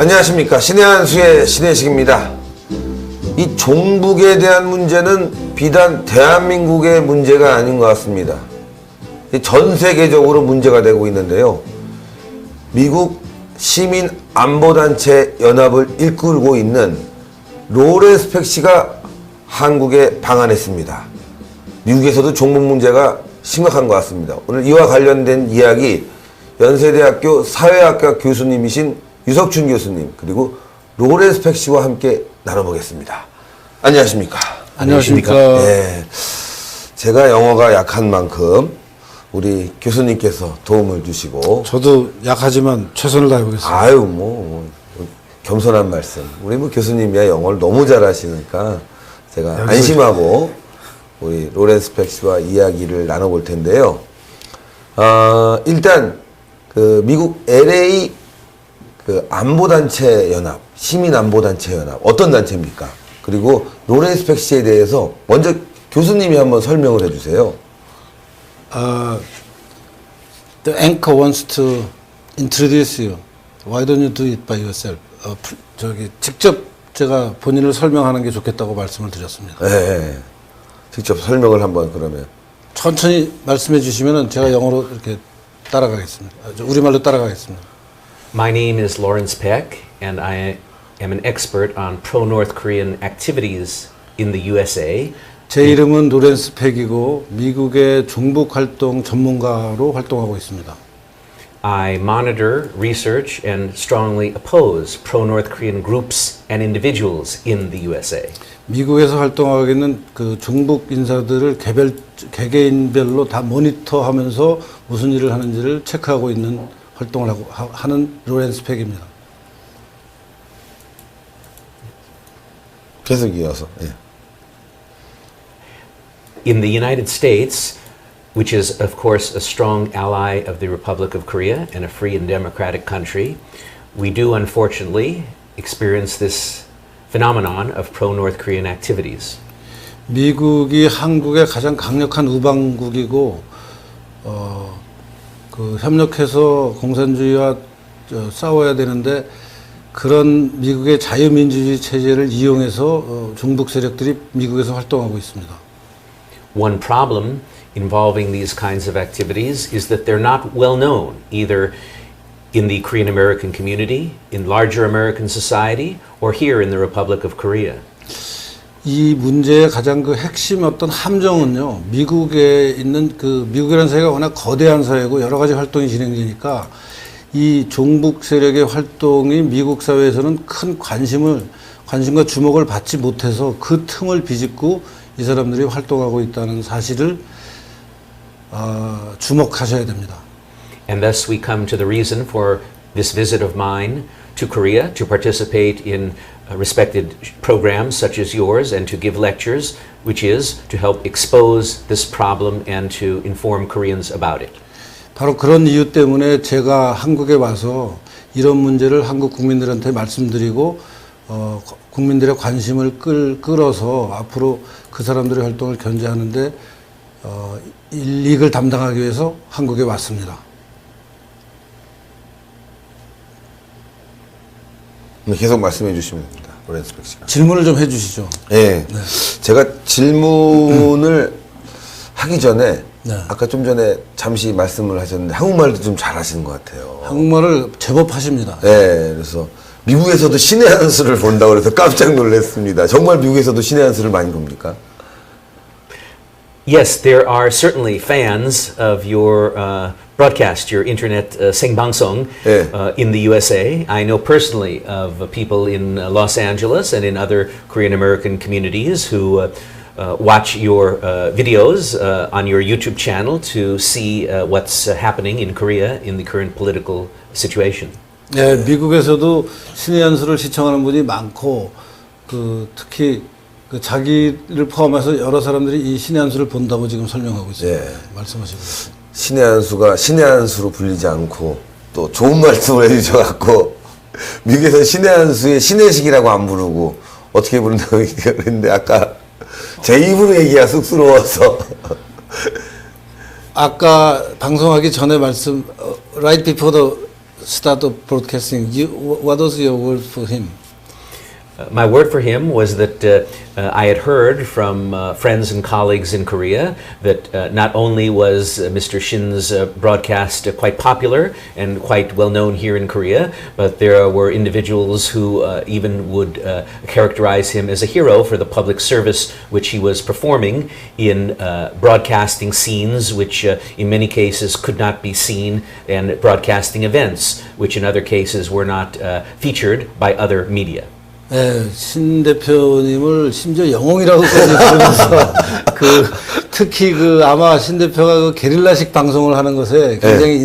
안녕하십니까. 신의 한수의 신혜식입니다. 이 종북에 대한 문제는 비단 대한민국의 문제가 아닌 것 같습니다. 전 세계적으로 문제가 되고 있는데요. 미국 시민안보단체 연합을 이끌고 있는 로렌스 팩 씨가 한국에 방한했습니다. 미국에서도 종북 문제가 심각한 것 같습니다. 오늘 이와 관련된 이야기 연세대학교 사회학과 교수님이신 유석춘 교수님 그리고 로렌스 팩 씨와 함께 나눠보겠습니다. 안녕하십니까? 안녕하십니까? 네, 제가 영어가 약한 만큼 우리 교수님께서 도움을 주시고 저도 약하지만 최선을 다해보겠습니다. 아유 뭐 겸손한 말씀. 우리 뭐 교수님이야 영어를 너무 잘하시니까 제가 안심하고 우리 로렌스 팩 씨와 이야기를 나눠볼 텐데요. 일단 그 미국 LA 그 안보단체 연합, 시민안보단체 연합 어떤 단체입니까? 그리고 로렌스 팩 씨에 대해서 먼저 교수님이 한번 설명을 해주세요. The anchor wants to introduce you. Why don't you do it by yourself? 직접 제가 본인을 설명하는 게 좋겠다고 말씀을 드렸습니다. 네, 직접 설명을 한번 그러면. 천천히 말씀해 주시면 제가 영어로 이렇게 따라가겠습니다. 우리말로 따라가겠습니다. My name is Lawrence Peck, and I am an expert on pro-North Korean activities in the USA. 제 이름은 로렌스 팩이고 미국의 종북 활동 전문가로 활동하고 있습니다. I monitor, research, and strongly oppose pro-North Korean groups and individuals in the USA. 미국에서 활동하고 있는 그 종북 인사들을 개개인별로 다 모니터하면서 무슨 일을 하는지를 체크하고 있는 활동을 하는 로렌스 팩입니다. 계속 이어서. 예. In the United States, which is of course a strong ally of the Republic of Korea and a free and democratic country, we do unfortunately experience this phenomenon of pro-North Korean activities. 미국이 한국의 가장 강력한 우방국이고 그 협력해서 공산주의와 싸워야 되는데 그런 미국의 자유민주주의 체제를 이용해서 종북 세력들이 미국에서 활동하고 있습니다. One problem involving these kinds of activities is that they're not well known either in the Korean American community, in larger American society, or here in the Republic of Korea. 이 문제의 가장 그 핵심 어떤 함정은요, 미국에 있는 그 미국이라는 사회가 워낙 거대한 사회고 여러 가지 활동이 진행되니까 이 종북 세력의 활동이 미국 사회에서는 큰 관심과 주목을 받지 못해서 그 틈을 비집고 이 사람들이 활동하고 있다는 사실을 주목하셔야 됩니다. And thus we come to the reason for this visit of mine to Korea to participate in respected programs such as yours and to give lectures, which is to help expose this problem and to inform Koreans about it. 바로 그런 이유 때문에 제가 한국에 와서 이런 문제를 한국 국민들한테 말씀드리고 국민들의 관심을 끌어서 앞으로 그 사람들의 활동을 견제하는데 이익을 담당하기 위해서 한국에 왔습니다. 계속 말씀해 주시면 됩니다. 로렌스 팩 씨가. 질문을 좀 해주시죠. 네. 제가 질문을 하기 전에 네. 아까 좀 전에 잠시 말씀을 하셨는데 한국말도 좀 잘하시는 것 같아요. 한국말을 제법 하십니다. 네, 그래서 미국에서도 신의 한 수를 본다고 그래서 깜짝 놀랐습니다. 정말 미국에서도 신의 한 수를 많이 봅니까? Yes, there are certainly fans of your broadcast, your internet 생방송 in the USA. I know personally of people in Los Angeles and in other Korean American communities who watch your videos on your YouTube channel to see what's happening in Korea in the current political situation. 네, 미국에서도 신의 한 수를 시청하는 분이 많고 특히 자기를 포함해서 여러 사람들이 이 신의 한 수를 본다고 지금 설명하고 있습니다. 네. 말씀하시고. 신의 한 수가 신의 한 수로 불리지 않고 또 좋은 말씀을 해주셔갖고 미국에서 신의 한 수의 신의식이라고 안 부르고 어떻게 부른다고 그랬는데 아까 제 입으로 얘기가 쑥스러워서 아까 방송하기 전에 말씀 right before the start of broadcasting, what was your word for him? My word for him was that I had heard from friends and colleagues in Korea that not only was Mr. Shin's broadcast quite popular and quite well known here in Korea, but there were individuals who even would characterize him as a hero for the public service which he was performing in broadcasting scenes which in many cases could not be seen, and broadcasting events which in other cases were not featured by other media. 예, 신 대표님을 심지어 영웅이라고까지 부르면서 특히 아마 신 대표가 게릴라식 방송을 하는 것에 굉장히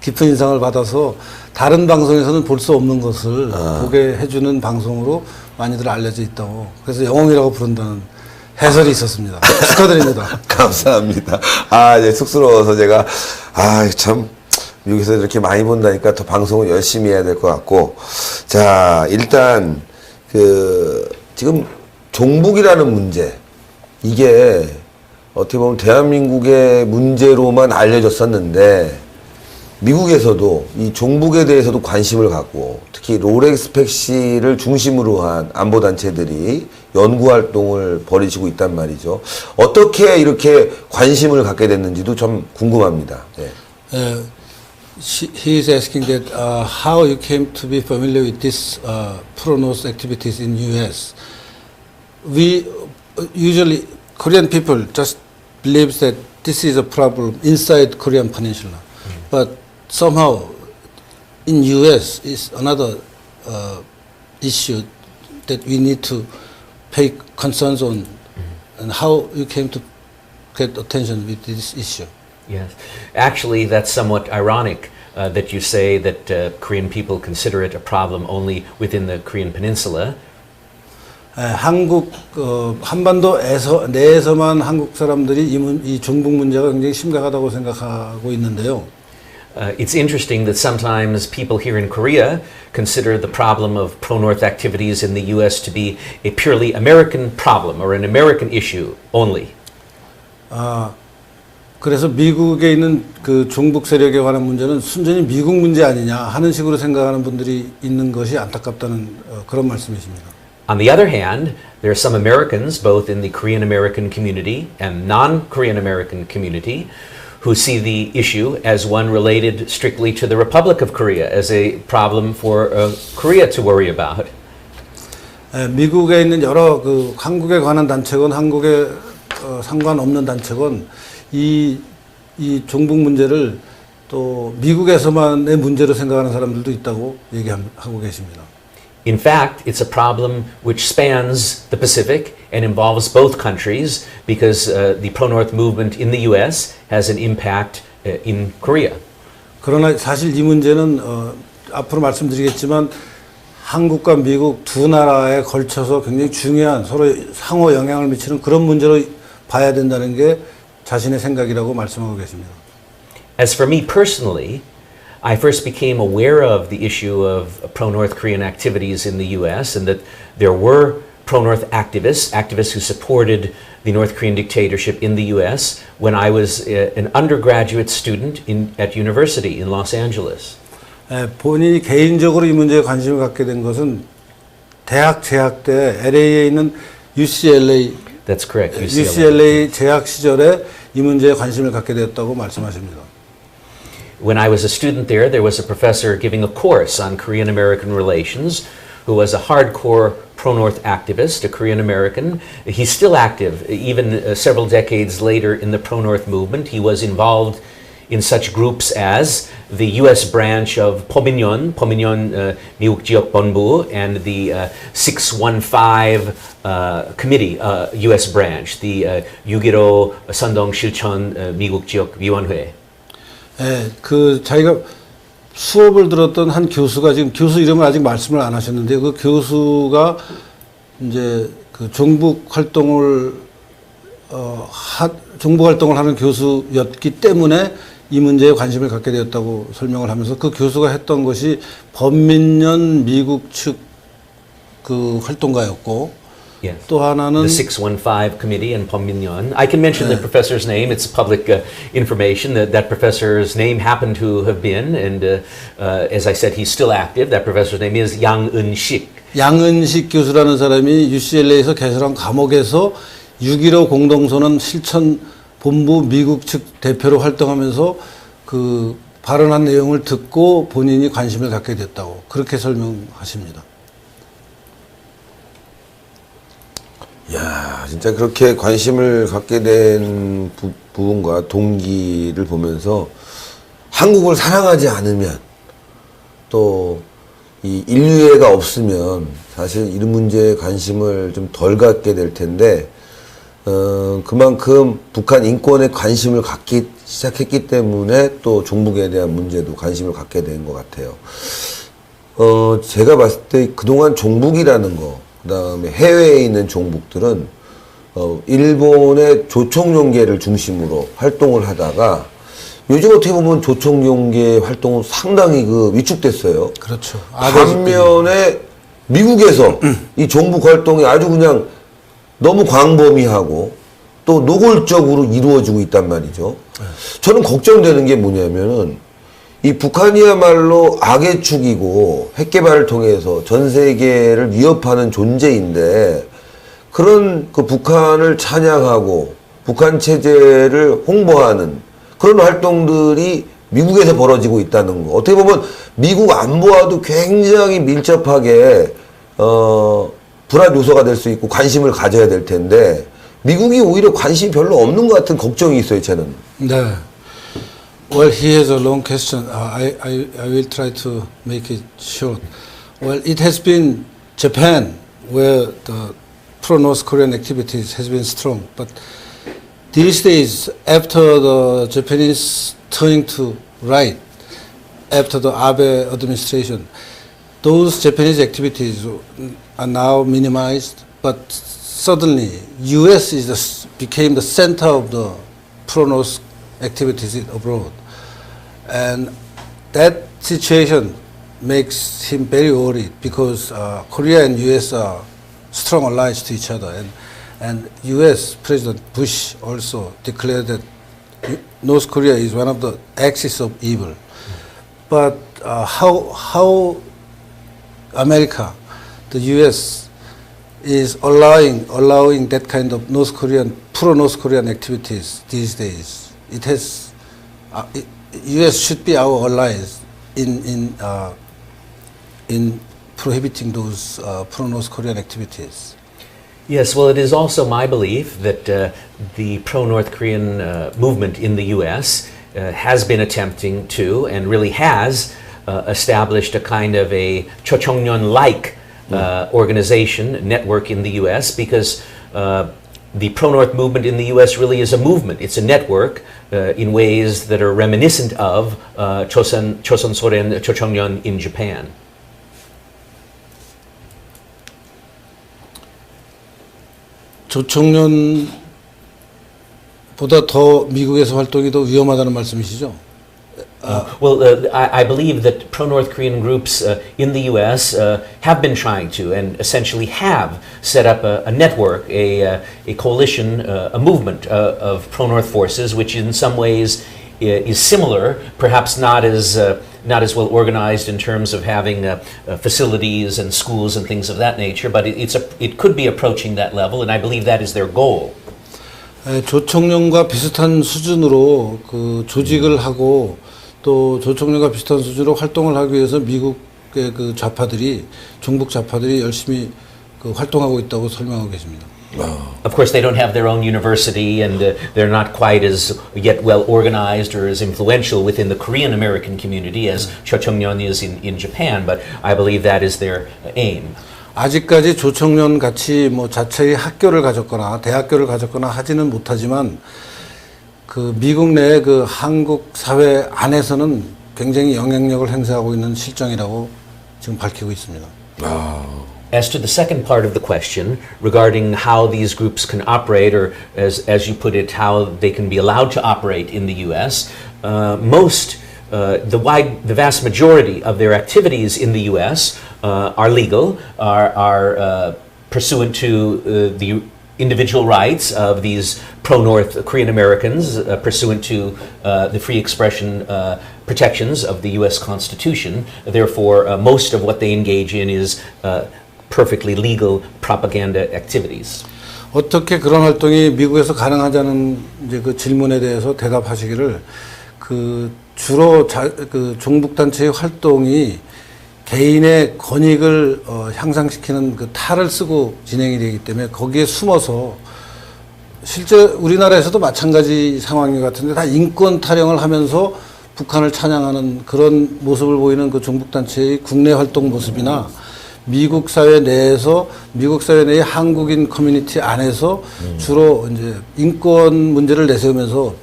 깊은 인상을 받아서 다른 방송에서는 볼 수 없는 것을 보게 해주는 방송으로 많이들 알려져 있다고, 그래서 영웅이라고 부른다는 해설이 있었습니다. 축하드립니다. 감사합니다. 이제 쑥스러워서 제가 참 미국에서 이렇게 많이 본다니까 더 방송을 열심히 해야 될 것 같고, 자, 일단 지금 종북이라는 문제, 이게 어떻게 보면 대한민국의 문제로만 알려졌었는데 미국에서도 이 종북에 대해서도 관심을 갖고, 특히 로렉스펙 씨를 중심으로 한 안보단체들이 연구활동을 벌이시고 있단 말이죠. 어떻게 이렇게 관심을 갖게 됐는지도 좀 궁금합니다. 네. He is asking that how you came to be familiar with this pro-North activities in U.S. We usually, Korean people just believes that this is a problem inside Korean Peninsula, but somehow in U.S. is another issue that we need to pay concerns on, and how you came to get attention with this issue. Yes. Actually, that's somewhat ironic that you say that Korean people consider it a problem only within the Korean peninsula. 한국 한반도 내에서만 한국 사람들이 이 종북 문제가 굉장히 심각하다고 생각하고 있는데요. It's interesting that sometimes people here in Korea consider the problem of pro-North activities in the U.S. to be a purely American problem or an American issue only. 그래서 미국에 있는 종북 세력에 관한 문제는 순전히 미국 문제 아니냐 하는 식으로 생각하는 분들이 있는 것이 안타깝다는 그런 말씀이십니다. On the other hand, there are some Americans, both in the Korean American community and non-Korean American community, who see the issue as one related strictly to the Republic of Korea, as a problem for Korea to worry about. 미국에 있는 여러 한국에 관한 단체건 한국에 상관없는 단체건 이 종북 문제를 또 미국에서만의 문제로 생각하는 사람들도 있다고 얘기하고 계십니다. In fact, it's a problem which spans the Pacific and involves both countries because the pro-North movement in the U.S. has an impact in Korea. 그러나 사실 이 문제는 앞으로 말씀드리겠지만 한국과 미국 두 나라에 걸쳐서 굉장히 중요한 서로 상호 영향을 미치는 그런 문제로 봐야 된다는 게 자신의 생각이라고 말씀하고 계십니다. As for me personally, I first became aware of the issue of pro-North Korean activities in the U.S. and that there were pro-North activists who supported the North Korean dictatorship in the U.S. when I was an undergraduate student at university in Los Angeles. 본인이 개인적으로 이 문제에 관심을 갖게 된 것은 대학 재학 때 LA에 있는 UCLA That's correct. UCLA 재학 시절에 이 문제에 관심을 갖게 되었다고 말씀하십니다. When I was a student there was a professor giving a course on Korean-American relations who was a hardcore pro-North activist, a Korean-American. He's still active, even several decades later in the pro-North movement. He was involved in such groups as the U.S. branch of Pominyon 미국 지역 본부, and the 615 committee, U.S. branch, the 6.15 선동 실천 미국 지역 위원회. 자기가 수업을 들었던 한 교수가, 지금 교수 이름을 아직 말씀을 안 하셨는데, 그 교수가 이제 종북 활동을 하는 교수였기 때문에 이 문제에 관심을 갖게 되었다고 설명을 하면서, 그 교수가 했던 것이 범민련 미국 측 활동가였고, Yes. 또 하나는 The 615 Committee and Pominyon. I can mention the professor's name. It's public information. That professor's name happened to have been, and as I said, he's still active. That professor's name is Yang Eun-sik. 양은식 교수라는 사람이 UCLA에서 개설한 감옥에서 6.15 공동선언 실천 본부 미국 측 대표로 활동하면서 그 발언한 내용을 듣고 본인이 관심을 갖게 됐다고 그렇게 설명하십니다. 야, 진짜 그렇게 관심을 갖게 된 부분과 동기를 보면서 한국을 사랑하지 않으면 또 이 인류애가 없으면 사실 이런 문제에 관심을 좀 덜 갖게 될 텐데 그만큼 북한 인권에 관심을 갖기 시작했기 때문에 또 종북에 대한 문제도 관심을 갖게 된 것 같아요. 제가 봤을 때 그동안 종북이라는 거, 그 다음에 해외에 있는 종북들은 일본의 조총용계를 중심으로 활동을 하다가 요즘 어떻게 보면 조총용계 활동은 상당히 위축됐어요. 그렇죠. 반면에 미국에서 이 종북 활동이 아주 그냥 너무 광범위하고 또 노골적으로 이루어지고 있단 말이죠. 저는 걱정되는 게 뭐냐면은 이 북한이야말로 악의 축이고 핵개발을 통해서 전 세계를 위협하는 존재인데 그런 그 북한을 찬양하고 북한 체제를 홍보하는 그런 활동들이 미국에서 벌어지고 있다는 거. 어떻게 보면 미국 안보와도 굉장히 밀접하게 불안 요소가 될 수 있고 관심을 가져야 될 텐데 미국이 오히려 관심이 별로 없는 것 같은 걱정이 있어요, 저는. 네. Well, he has a long question. I will try to make it short. Well, it has been Japan where the pro-North Korean activities has been strong, but these days, after the Japanese turning to right, after the Abe administration, those Japanese activities are now minimized, but suddenly U.S. became the center of the pro-North activities abroad. And that situation makes him very worried because Korea and U.S. are strong allies to each other. And U.S. President Bush also declared that North Korea is one of the axis of evil. But how America, the U.S. is allowing that kind of North Korean pro-North Korean activities these days? It has U.S. should be our allies in prohibiting those pro-North Korean activities. Yes, well, it is also my belief that the pro-North Korean movement in the U.S. Has been attempting to, and really has, established a kind of a Chochongnon-like organization, network in the U.S., because the pro-North movement in the U.S. really is a movement. It's a network in ways that are reminiscent of Choson-Soren Chochongnon in Japan. 조총련보다 더 미국에서 활동이 더 위험하다는 말씀이시죠? Well, I believe that pro-North Korean groups in the U.S. Have been trying to, and essentially have set up a network, a coalition, a movement of pro-North forces, which in some ways is similar, perhaps not as well organized in terms of having facilities and schools and things of that nature, but it could be approaching that level, and I believe that is their goal. 조총련과 비슷한 수준으로 그 조직을 하고 또 조총련과 비슷한 수준으로 활동을 하기 위해서 미국의 그 좌파들이 종북 좌파들이 열심히 그 활동하고 있다고 설명하고 계십니다. Of course, they don't have their own university, and they're not quite as yet well organized or as influential within the Korean American community as Chochongnon is in Japan. But I believe that is their aim. 아직까지 조총련 같이 뭐 자체의 학교를 가졌거나 대학교를 가졌거나 하지는 못하지만 그 미국 내 그 한국 사회 안에서는 굉장히 영향력을 행사하고 있는 실정이라고 지금 밝히고 있습니다. As to the second part of the question regarding how these groups can operate, or as you put it, how they can be allowed to operate in the U.S., the vast majority of their activities in the U.S. Are legal, are pursuant to the individual rights of these pro-North Korean Americans, pursuant to the free expression protections of the U.S. Constitution. Therefore, most of what they engage in is perfectly legal propaganda activities. 어떻게 그런 활동이 미국에서 가능하자는 이제 그 질문에 대해서 대답하시기를 주로 그 종북 단체의 활동이 개인의 권익을 향상시키는 그 탈을 쓰고 진행이 되기 때문에 거기에 숨어서 실제 우리나라에서도 마찬가지 상황인 것 같은데 다 인권 타령을 하면서 북한을 찬양하는 그런 모습을 보이는 그 종북 단체의 국내 활동 모습이나 미국 사회 내에서 미국 사회 내의 한국인 커뮤니티 안에서 주로 이제 인권 문제를 내세우면서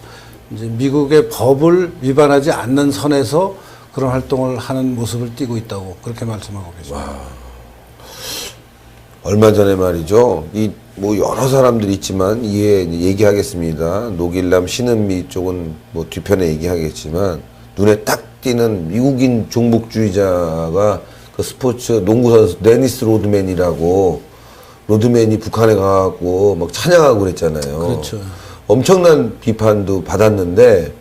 이제 미국의 법을 위반하지 않는 선에서 그런 활동을 하는 모습을 띠고 있다고 그렇게 말씀하고 계십니다. 얼마 전에 말이죠. 뭐 여러 사람들이 있지만 얘기하겠습니다. 노길남 신은미 쪽은 뭐 뒤편에 얘기하겠지만 눈에 딱 띄는 미국인 종북주의자가 그 스포츠 농구 선수 데니스 로드맨이라고 로드맨이 북한에 가갖고 막 찬양하고 그랬잖아요. 그렇죠. 엄청난 비판도 받았는데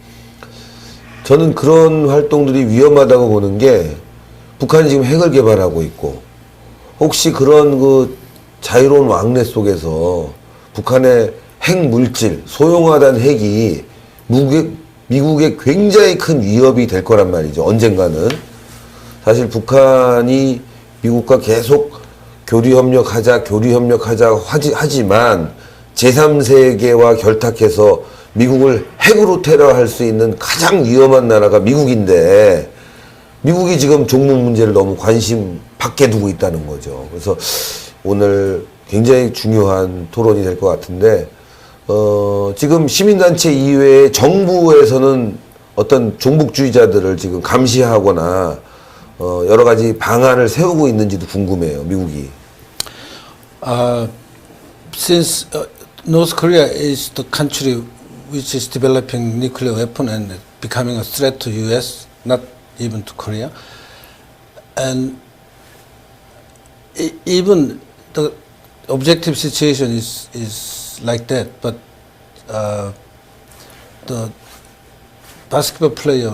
저는 그런 활동들이 위험하다고 보는 게 북한이 지금 핵을 개발하고 있고 혹시 그런 그 자유로운 왕래 속에서 북한의 핵 물질, 소형화된 핵이 미국에 굉장히 큰 위협이 될 거란 말이죠. 언젠가는. 사실 북한이 미국과 계속 교류협력하자 하지만 제3세계와 결탁해서 미국을 핵으로 테러할 수 있는 가장 위험한 나라가 미국인데 미국이 지금 종북 문제를 너무 관심 밖에 두고 있다는 거죠. 그래서 오늘 굉장히 중요한 토론이 될 것 같은데 지금 시민단체 이외에 정부에서는 어떤 종북주의자들을 지금 감시하거나 여러 가지 방안을 세우고 있는지도 궁금해요. 미국이. Since North Korea is the country which is developing nuclear weapon and becoming a threat to U.S., not even to Korea, and even the objective situation is like that, but the basketball player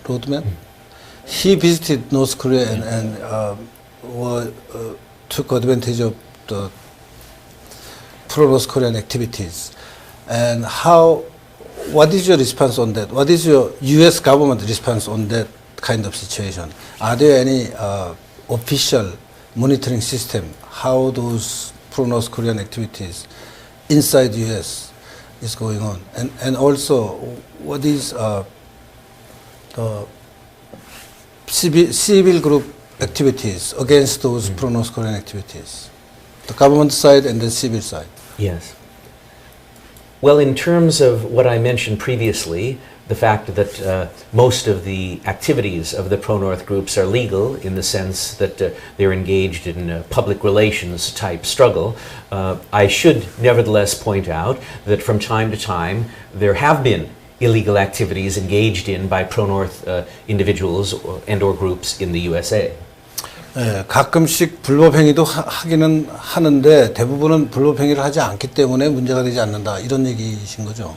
Rodman, he visited North Korea and took advantage of the pro-North Korean activities. And what is your response on that? What is your U.S. government response on that kind of situation? Are there any official monitoring system how those pro-North Korean activities inside U.S. is going on? And also, what is the civil group activities against those pro-North Korean activities? The government side and the civil side. Yes. Well, in terms of what I mentioned previously, the fact that most of the activities of the pro-North groups are legal in the sense that they're engaged in a public relations type struggle, I should nevertheless point out that from time to time there have been illegal activities engaged in by pro-North individuals and or groups in the USA. 예, 가끔씩 불법 행위도 하기는 하는데 대부분은 불법 행위를 하지 않기 때문에 문제가 되지 않는다 이런 얘기이신 거죠.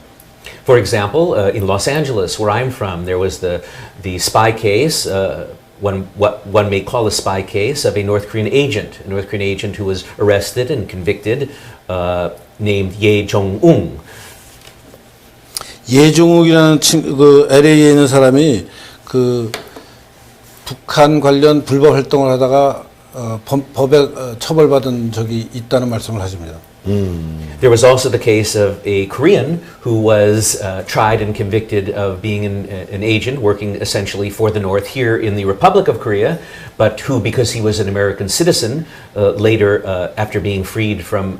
For example, in Los Angeles, where I'm from, there was the spy case, what one may call a spy case of a North Korean agent who was arrested and convicted, named Ye Jong-ung. 예종욱이라는 그 LA에 있는 사람이 그 북한 관련 불법 활동을 하다가 법에 처벌받은 적이 있다는 말씀을 하십니다. There was also the case of a Korean who was tried and convicted of being an agent working essentially for the North here in the Republic of Korea, but who, because he was an American citizen, later, after being freed from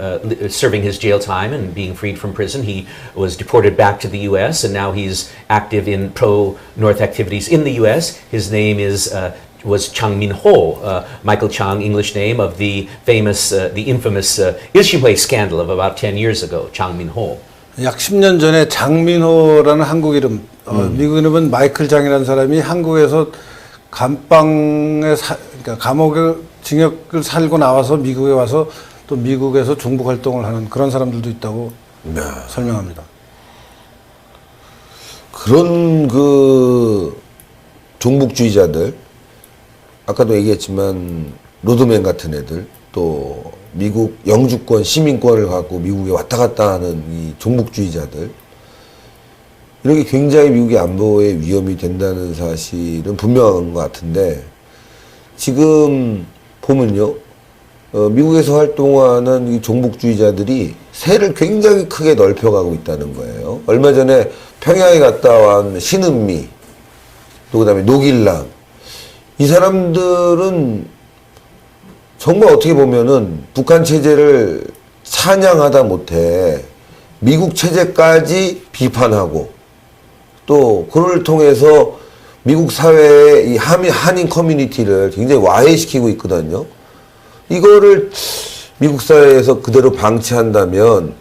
serving his jail time and being freed from prison, he was deported back to the U.S. and now he's active in pro-North activities in the U.S. His name was Chang Min-ho, Michael Chang, English name of the infamous Ilsimhue scandal of about 10 years ago, Chang Min-ho. 약 10년 전에 장민호라는 한국 이름, 미국 이름은 마이클 장이라는 사람이 한국에서 감방에 그러니까 감옥에 징역을 살고 나와서 미국에 와서 또 미국에서 종북 활동을 하는 그런 사람들도 있다고 설명합니다. 그런 그 종북주의자들, 아까도 얘기했지만 로드맨 같은 애들, 또 미국 영주권, 시민권을 갖고 미국에 왔다 갔다 하는 이 종북주의자들, 이런 게 굉장히 미국의 안보에 위험이 된다는 사실은 분명한 것 같은데, 지금 보면요, 미국에서 활동하는 이 종북주의자들이 세를 굉장히 크게 넓혀가고 있다는 거예요. 얼마 전에 평양에 갔다 온 신은미, 또 그다음에 노길남, 이 사람들은 정말 어떻게 보면은 북한 체제를 찬양하다 못해 미국 체제까지 비판하고, 또 그를 통해서 미국 사회의 이 한인 커뮤니티를 굉장히 와해시키고 있거든요. 이거를 미국 사회에서 그대로 방치한다면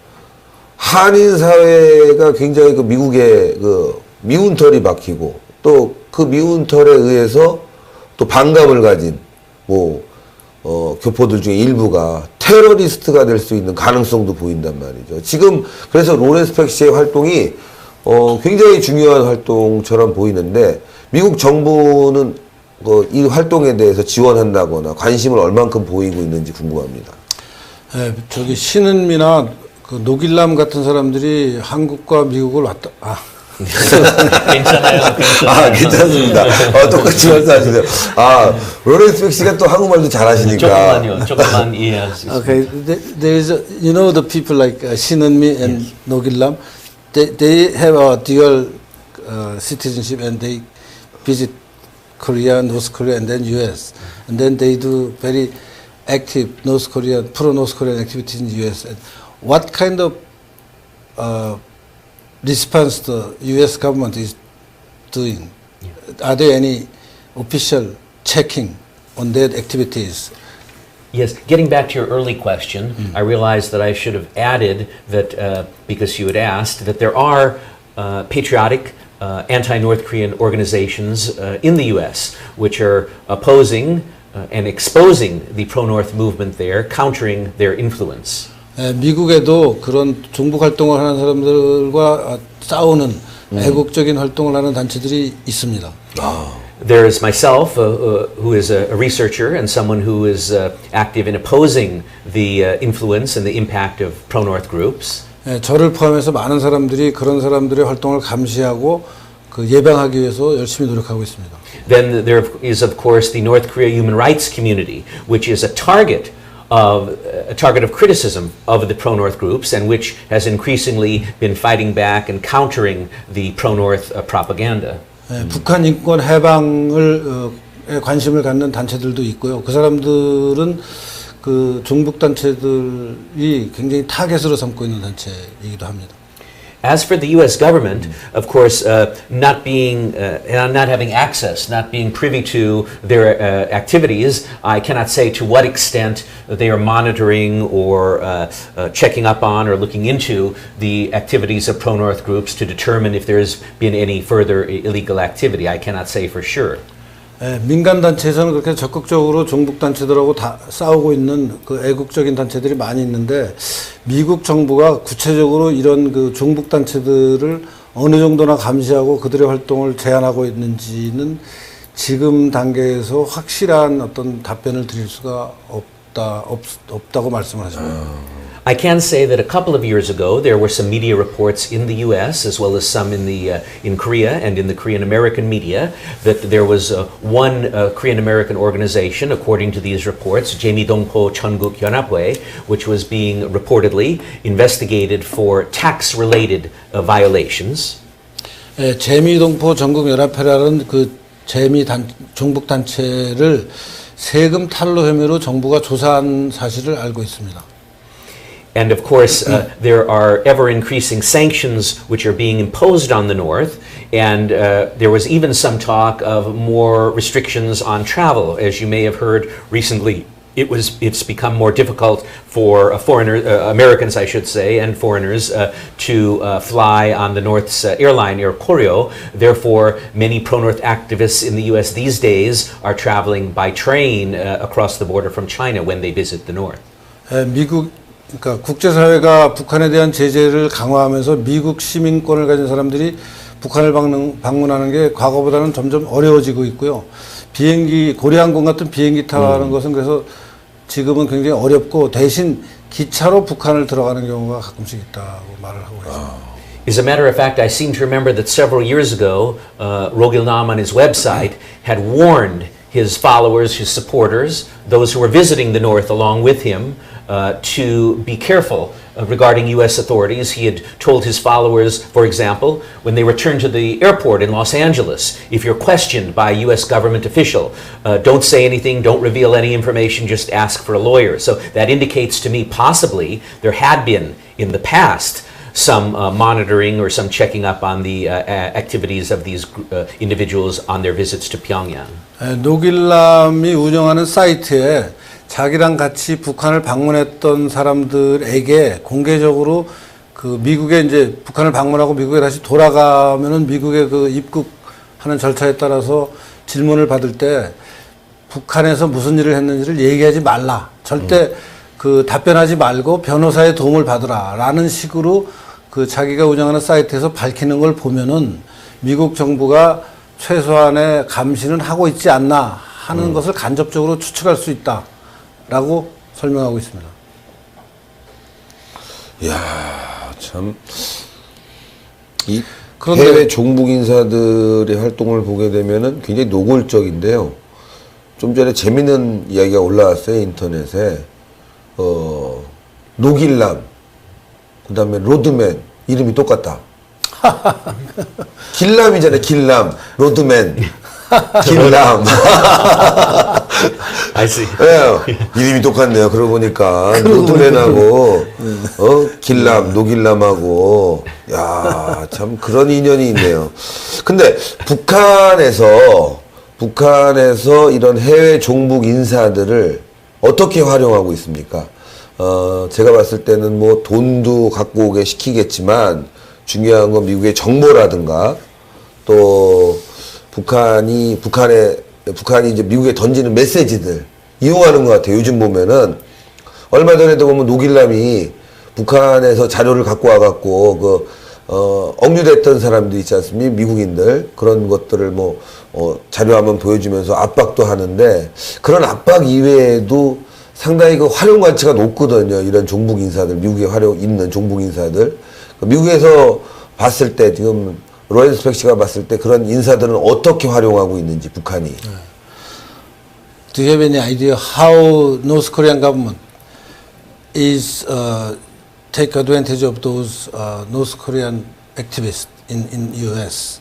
한인 사회가 굉장히 그 미국의 그 미운 털이 박히고, 또 그 미운 털에 의해서 또 반감을 가진 교포들 중에 일부가 테러리스트가 될 수 있는 가능성도 보인단 말이죠. 지금 그래서 로렌스 팩 씨의 활동이 굉장히 중요한 활동처럼 보이는데, 미국 정부는 이 활동에 대해서 지원한다거나 관심을 얼만큼 보이고 있는지 궁금합니다. 네, 저기 신은미나 그 노길남 같은 사람들이 한국과 미국을 왔다. 괜찮아요. 괜찮습니다. 똑같이 말씀하시네요. 로렌스 팩 씨가 또 한국말도 잘하시니까. 조금만 이해할 수 있습니다. Okay, there is, the people like 신은미 and 노길남, they have a dual citizenship and they visit Korea, North Korea, and then U.S. And then they do very active North Korean, pro-North Korean activities in the U.S. And what kind of response the U.S. government is doing? Are there any official checking on their activities? Yes, getting back to your early question, I realized that I should have added that, because you had asked, that there are patriotic anti-North Korean organizations in the U.S. which are opposing and exposing the pro-North movement there, countering their influence. 미국에도 그런 종북 활동을 하는 사람들과 싸우는 애국적인 활동을 하는 단체들이 있습니다. There is myself, who is a researcher and someone who is active in opposing the influence and the impact of pro-North groups. 저를 포함해서 많은 사람들이 그런 사람들의 활동을 감시하고 그 예방하기 위해서 열심히 노력하고 있습니다. Then there is, of course, the North Korea human rights community, which is a target of criticism of the pro-North groups, and which has increasingly been fighting back and countering the pro-North propaganda. 북한 인권 해방을 관심을 갖는 단체들도 있고요. 그 사람들은 그 종북 단체들이 굉장히 타겟으로 삼고 있는 단체이기도 합니다. As for the U.S. government, of course, not having access, not being privy to their activities, I cannot say to what extent they are monitoring or checking up on or looking into the activities of pro-North groups to determine if there's been any further illegal activity. I cannot say for sure. 민간 단체에서는 그렇게 적극적으로 종북 단체들하고 다 싸우고 있는 그 애국적인 단체들이 많이 있는데, 미국 정부가 구체적으로 이런 그 종북 단체들을 어느 정도나 감시하고 그들의 활동을 제한하고 있는지는 지금 단계에서 확실한 어떤 답변을 드릴 수가 없다고 말씀을 하십니다. I can say that a couple of years ago there were some media reports in the U.S. as well as some in Korea and in the Korean American media that there was one Korean American organization, according to these reports, 재미동포 전국 연합회, which was being reportedly investigated for tax-related violations. 재미동포 전국 연합회라는 그 종북 단체를 세금 탈루 혐의로 정부가 조사한 사실을 알고 있습니다. And of course, there are ever-increasing sanctions which are being imposed on the North, and there was even some talk of more restrictions on travel. As you may have heard recently, it's become more difficult for Americans, I should say, and foreigners to fly on the North's airline, Air Koryo. Therefore, many pro-North activists in the U.S. these days are traveling by train across the border from China when they visit the North. 미국 그러니까 국제사회가 북한에 대한 제재를 강화하면서 미국 시민권을 가진 사람들이 북한을 방문하는 게 과거보다는 점점 어려워지고 있고요. 비행기 고려항공 같은 비행기 타는 것은 그래서 지금은 굉장히 어렵고 대신 기차로 북한을 들어가는 경우가 가끔씩 있다고 말을 하고 있습니다. As a matter of fact, I seem to remember that several years ago, Rogil Nam on his website had warned his followers, his supporters, those who were visiting the North along with him, to be careful regarding U.S. authorities. He had told his followers, for example, when they returned to the airport in Los Angeles, if you're questioned by a U.S. government official, don't say anything, don't reveal any information, just ask for a lawyer. So that indicates to me possibly there had been in the past some monitoring or some checking up on the activities of these individuals on their visits to Pyongyang. 노길남이 운영하는 사이트에 자기랑 같이 북한을 방문했던 사람들에게 공개적으로 그 미국에 이제 북한을 방문하고 미국에 다시 돌아가면은 미국의 그 입국하는 절차에 따라서 질문을 받을 때 북한에서 무슨 일을 했는지를 얘기하지 말라. 절대 그 답변하지 말고 변호사의 도움을 받으라라는 식으로 그 자기가 운영하는 사이트에서 밝히는 걸 보면은 미국 정부가 최소한의 감시는 하고 있지 않나 하는 것을 간접적으로 추측할 수 있다라고 설명하고 있습니다. 이야, 참. 이 그런데 해외 종북 인사들의 활동을 보게 되면은 굉장히 노골적인데요. 좀 전에 재밌는 이야기가 올라왔어요, 인터넷에. 노길남, 그 다음에 로드맨, 이름이 똑같다. 길남이잖아요, 길남. 로드맨. 길남. I see. 네, 이름이 똑같네요. 그러고 보니까 로드맨하고 길남, 노길남하고 야, 참 그런 인연이 있네요. 근데 북한에서 이런 해외 종북 인사들을 어떻게 활용하고 있습니까? 제가 봤을 때는 뭐 돈도 갖고 오게 시키겠지만 중요한 건 미국의 정보라든가 또 북한이 이제 미국에 던지는 메시지들 이용하는 것 같아요. 요즘 보면은 얼마 전에도 보면 노길남이 북한에서 자료를 갖고 와갖고 억류됐던 사람들 있지 않습니까? 미국인들 그런 것들을 자료 한번 보여주면서 압박도 하는데 그런 압박 이외에도 상당히 그 활용 가치가 높거든요. 이런 종북 인사들, 미국에 있는 종북 인사들. 미국에서 봤을 때 지금 로렌스 백 씨가 봤을 때 그런 인사들은 어떻게 활용하고 있는지 북한이. Do you have any idea how North Korean government is take advantage of those North Korean activists in U.S.?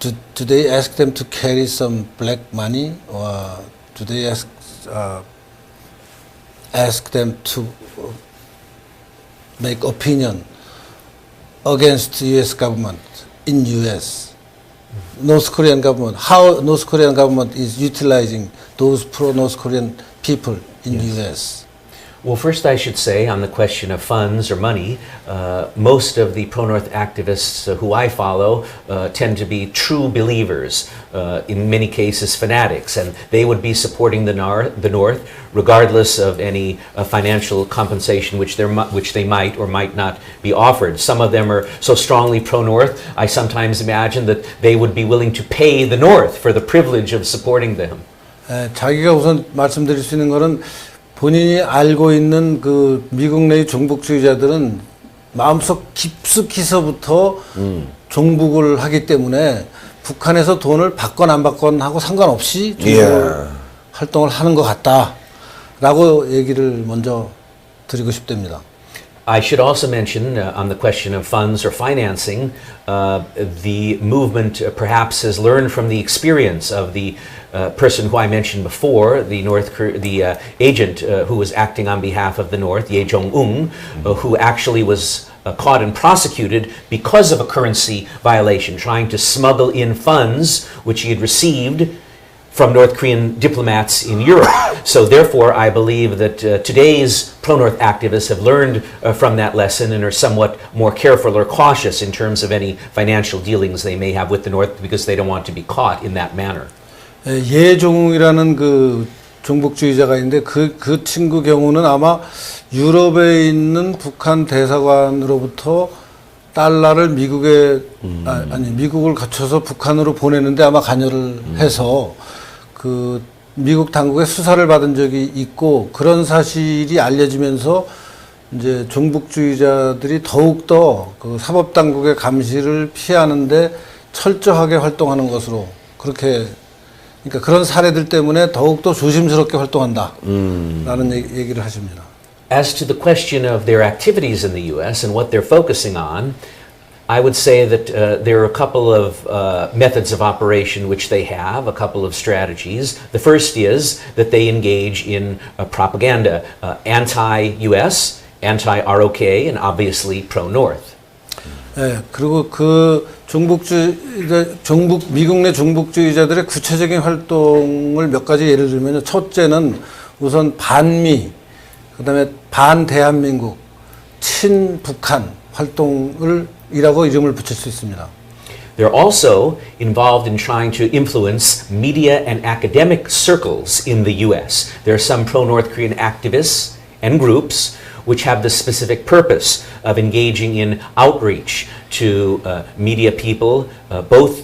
Do they ask them to carry some black money, or do they ask them to make opinion against U.S. government in U.S.? North Korean government, how North Korean government is utilizing those pro-North Korean people in U.S.? Well, first I should say on the question of funds or money, most of the pro-North activists who I follow tend to be true believers, in many cases fanatics, and they would be supporting the North regardless of any financial compensation which they might or might not be offered. Some of them are so strongly pro-North, I sometimes imagine that they would be willing to pay the North for the privilege of supporting them. 자기가 우선 말씀드릴 수 있는 거는 본인이 알고 있는 그 미국 내의 종북주의자들은 마음속 깊숙이서부터 종북을 하기 때문에 북한에서 돈을 받건 안 받건 하고 상관없이 종북 활동을 하는 것 같다라고 얘기를 먼저 드리고 싶답니다. I should also mention on the question of funds or financing, the movement perhaps has learned from the experience of the person who I mentioned before, the agent who was acting on behalf of the North, Ye Jong-un, who actually was caught and prosecuted because of a currency violation, trying to smuggle in funds which he had received from North Korean diplomats in Europe. So therefore, I believe that today's pro-North activists have learned from that lesson and are somewhat more careful or cautious in terms of any financial dealings they may have with the North because they don't want to be caught in that manner. 예종이라는 그 종북주의자가 있는데 그 친구 경우는 아마 유럽에 있는 북한 대사관으로부터 달러를 미국을 거쳐서 북한으로 보내는데 아마 관여를 해서 그 미국 당국의 수사를 받은 적이 있고 그런 사실이 알려지면서 이제 종북주의자들이 더욱더 그 사법 당국의 감시를 피하는데 철저하게 활동하는 것으로 그렇게 그러니까 그런 사례들 때문에 더욱더 조심스럽게 활동한다라는 얘기를 하십니다. As to the question of their activities in the U.S. and what they're focusing on, I would say that there are a couple of methods of operation which they have, a couple of strategies. The first is that they engage in propaganda, anti-U.S., anti-ROK, and obviously pro-North. 예, 그리고 그 미국 내 종북주의자들의 구체적인 활동을 몇 가지 예를 들면 첫째는 우선 반미, 그 다음에 반대한민국, 친북한 활동이라고 이름을 붙일 수 있습니다. They're also involved in trying to influence media and academic circles in the U.S. There are some pro-North Korean activists and groups which have the specific purpose of engaging in outreach to media people, both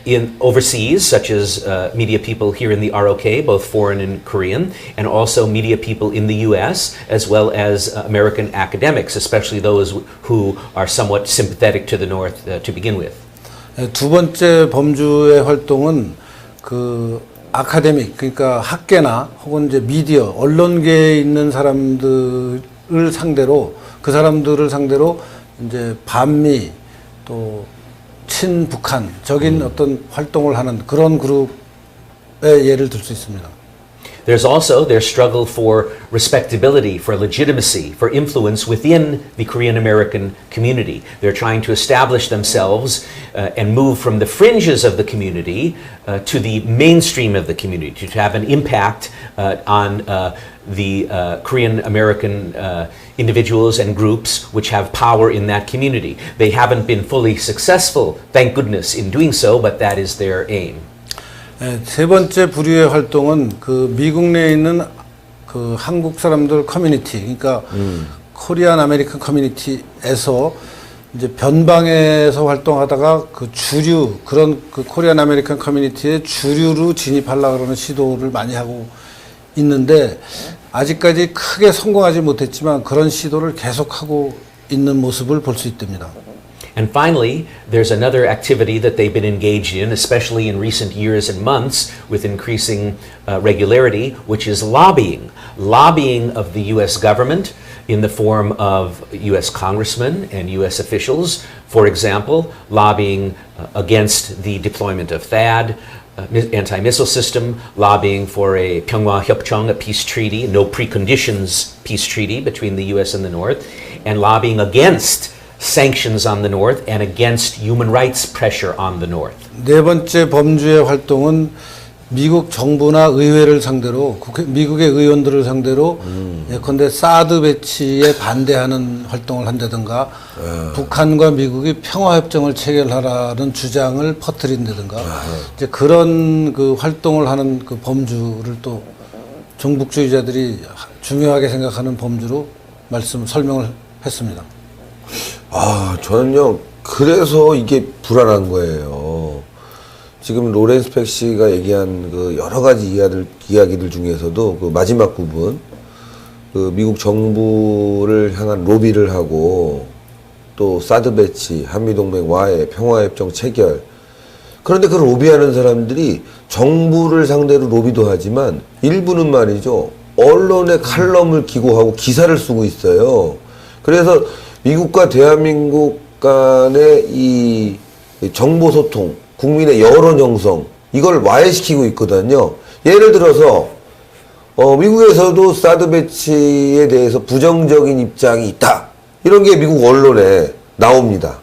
in overseas, such as media people here in the ROK, both foreign and Korean, and also media people in the U.S., as well as American academics, especially those who are somewhat sympathetic to the North to begin with. 두 번째 범주의 활동은 그 아카데믹, 그러니까 학계나 혹은 이제 미디어, 언론계에 있는 사람들을 상대로 그 사람들을 상대로 이제 반미 또 친북한적인 어떤 활동을 하는 그런 그룹의 예를 들 수 있습니다. There's also their struggle for respectability, for legitimacy, for influence within the Korean American community. They're trying to establish themselves and move from the fringes of the community to the mainstream of the community, to have an impact on the Korean American individuals and groups which have power in that community. They haven't been fully successful, thank goodness, in doing so, but that is their aim. 세 번째 부류의 활동은 그 미국 내에 있는 그 한국 사람들 커뮤니티, 그러니까 코리안 아메리칸 커뮤니티에서 이제 변방에서 활동하다가 그 주류 그런 그 코리안 아메리칸 커뮤니티의 주류로 진입하려고 그러는 시도를 많이 하고 있는데 아직까지 크게 성공하지 못했지만 그런 시도를 계속하고 있는 모습을 볼 수 있답니다. And finally, there's another activity that they've been engaged in, especially in recent years and months, with increasing regularity, which is lobbying. Lobbying of the U.S. government in the form of U.S. congressmen and U.S. officials. For example, lobbying against the deployment of THAAD, anti-missile system, lobbying for a Pyeonghwa-Hyopcheong, a peace treaty, no preconditions peace treaty between the U.S. and the North, and lobbying against sanctions on the North and against human rights pressure on the North. 네 번째 범주의 활동은 미국 정부나 의회를 상대로 미국의 의원들을 상대로 예컨대 사드 배치에 반대하는 활동을 한다든가 북한과 미국이 평화협정을 체결하라는 주장을 퍼뜨린다든가 이제 그런 그 활동을 하는 그 범주를 또 종북주의자들이 중요하게 생각하는 범주로 설명을 했습니다. 저는요, 그래서 이게 불안한 거예요. 지금 로렌스 팩 씨가 얘기한 그 여러 가지 이야기들 중에서도 그 마지막 부분, 그 미국 정부를 향한 로비를 하고 또 사드 배치, 한미동맹 와해, 평화협정 체결. 그런데 그 로비하는 사람들이 정부를 상대로 로비도 하지만 일부는 말이죠, 언론에 칼럼을 기고하고 기사를 쓰고 있어요. 그래서 미국과 대한민국 간의 이 정보 소통, 국민의 여론 형성, 이걸 와해시키고 있거든요. 예를 들어서, 미국에서도 사드 배치에 대해서 부정적인 입장이 있다. 이런 게 미국 언론에 나옵니다.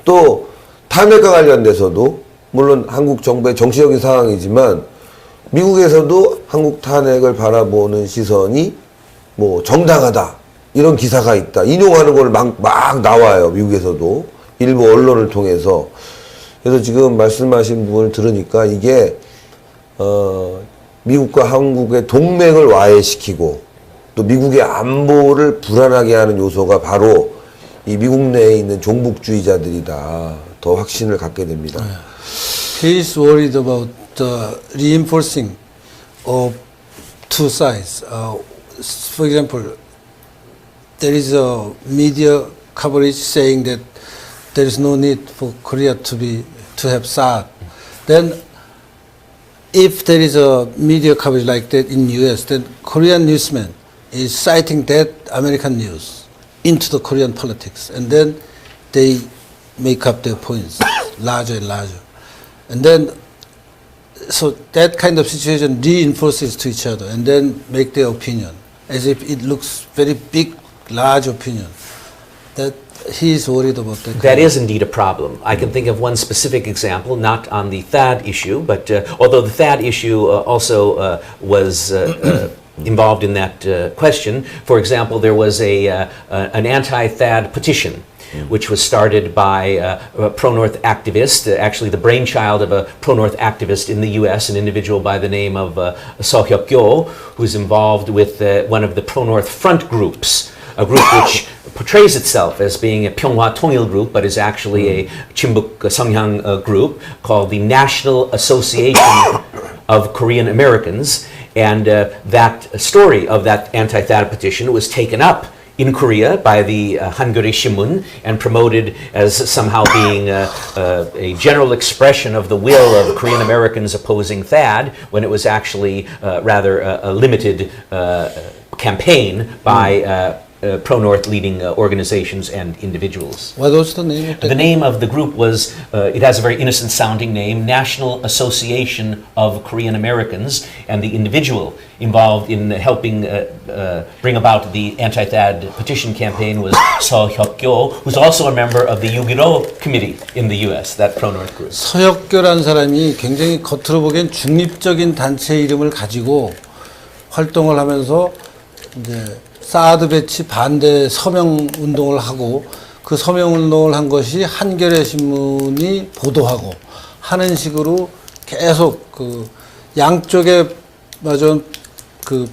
또, 탄핵과 관련돼서도, 물론 한국 정부의 정치적인 상황이지만, 미국에서도 한국 탄핵을 바라보는 시선이 뭐 정당하다. 이런 기사가 있다. 인용하는 걸 막 나와요. 미국에서도. 일부 언론을 통해서. 그래서 지금 말씀하신 부분을 들으니까 이게, 미국과 한국의 동맹을 와해시키고 또 미국의 안보를 불안하게 하는 요소가 바로 이 미국 내에 있는 종북주의자들이다. 더 확신을 갖게 됩니다. He is worried about the reinforcing of two sides. For example, there is a media coverage saying that there is no need for Korea to have SAD. Then, if there is a media coverage like that in U.S., then Korean newsmen is citing that American news into the Korean politics, and then they make up their points larger and larger, and then so that kind of situation reinforces to each other, and then make their opinion as if it looks very big, large opinion. That he is worried about that. That is indeed a problem. I can think of one specific example, not on the THAAD issue, but although the THAAD issue also was involved in that question. For example, there was an anti-THAAD petition which was started by a pro-North activist, actually the brainchild of a pro-North activist in the U.S., an individual by the name of Seo Hyuk-kyo, who's involved with one of the pro-North front groups, a group which portrays itself as being a Pyeonghwa Tongil group, but is actually a Chimbuk Songyang group called the National Association of Korean Americans. And that story of that anti-THAAD petition was taken up in Korea by the Hangul Shinmun and promoted as somehow being a general expression of the will of Korean Americans opposing THAAD, when it was actually rather a limited campaign by pro-North leading organizations and individuals. What was the name of that? The name of the group was, it has a very innocent sounding name, National Association of Korean Americans, and the individual involved in helping bring about the anti-THAAD petition campaign was Seo Hyuk-kyo, who's also a member of the Yugiro Committee in the US, that pro-North group. 서혁교라는 사람이 굉장히 겉으로 보기엔 중립적인 단체 이름을 가지고 활동을 하면서 이제 사드 배치 반대 서명 운동을 하고 그 서명 운동을 한 것이 한겨레 신문이 보도하고 하는 식으로 계속 그 양쪽에 마저 그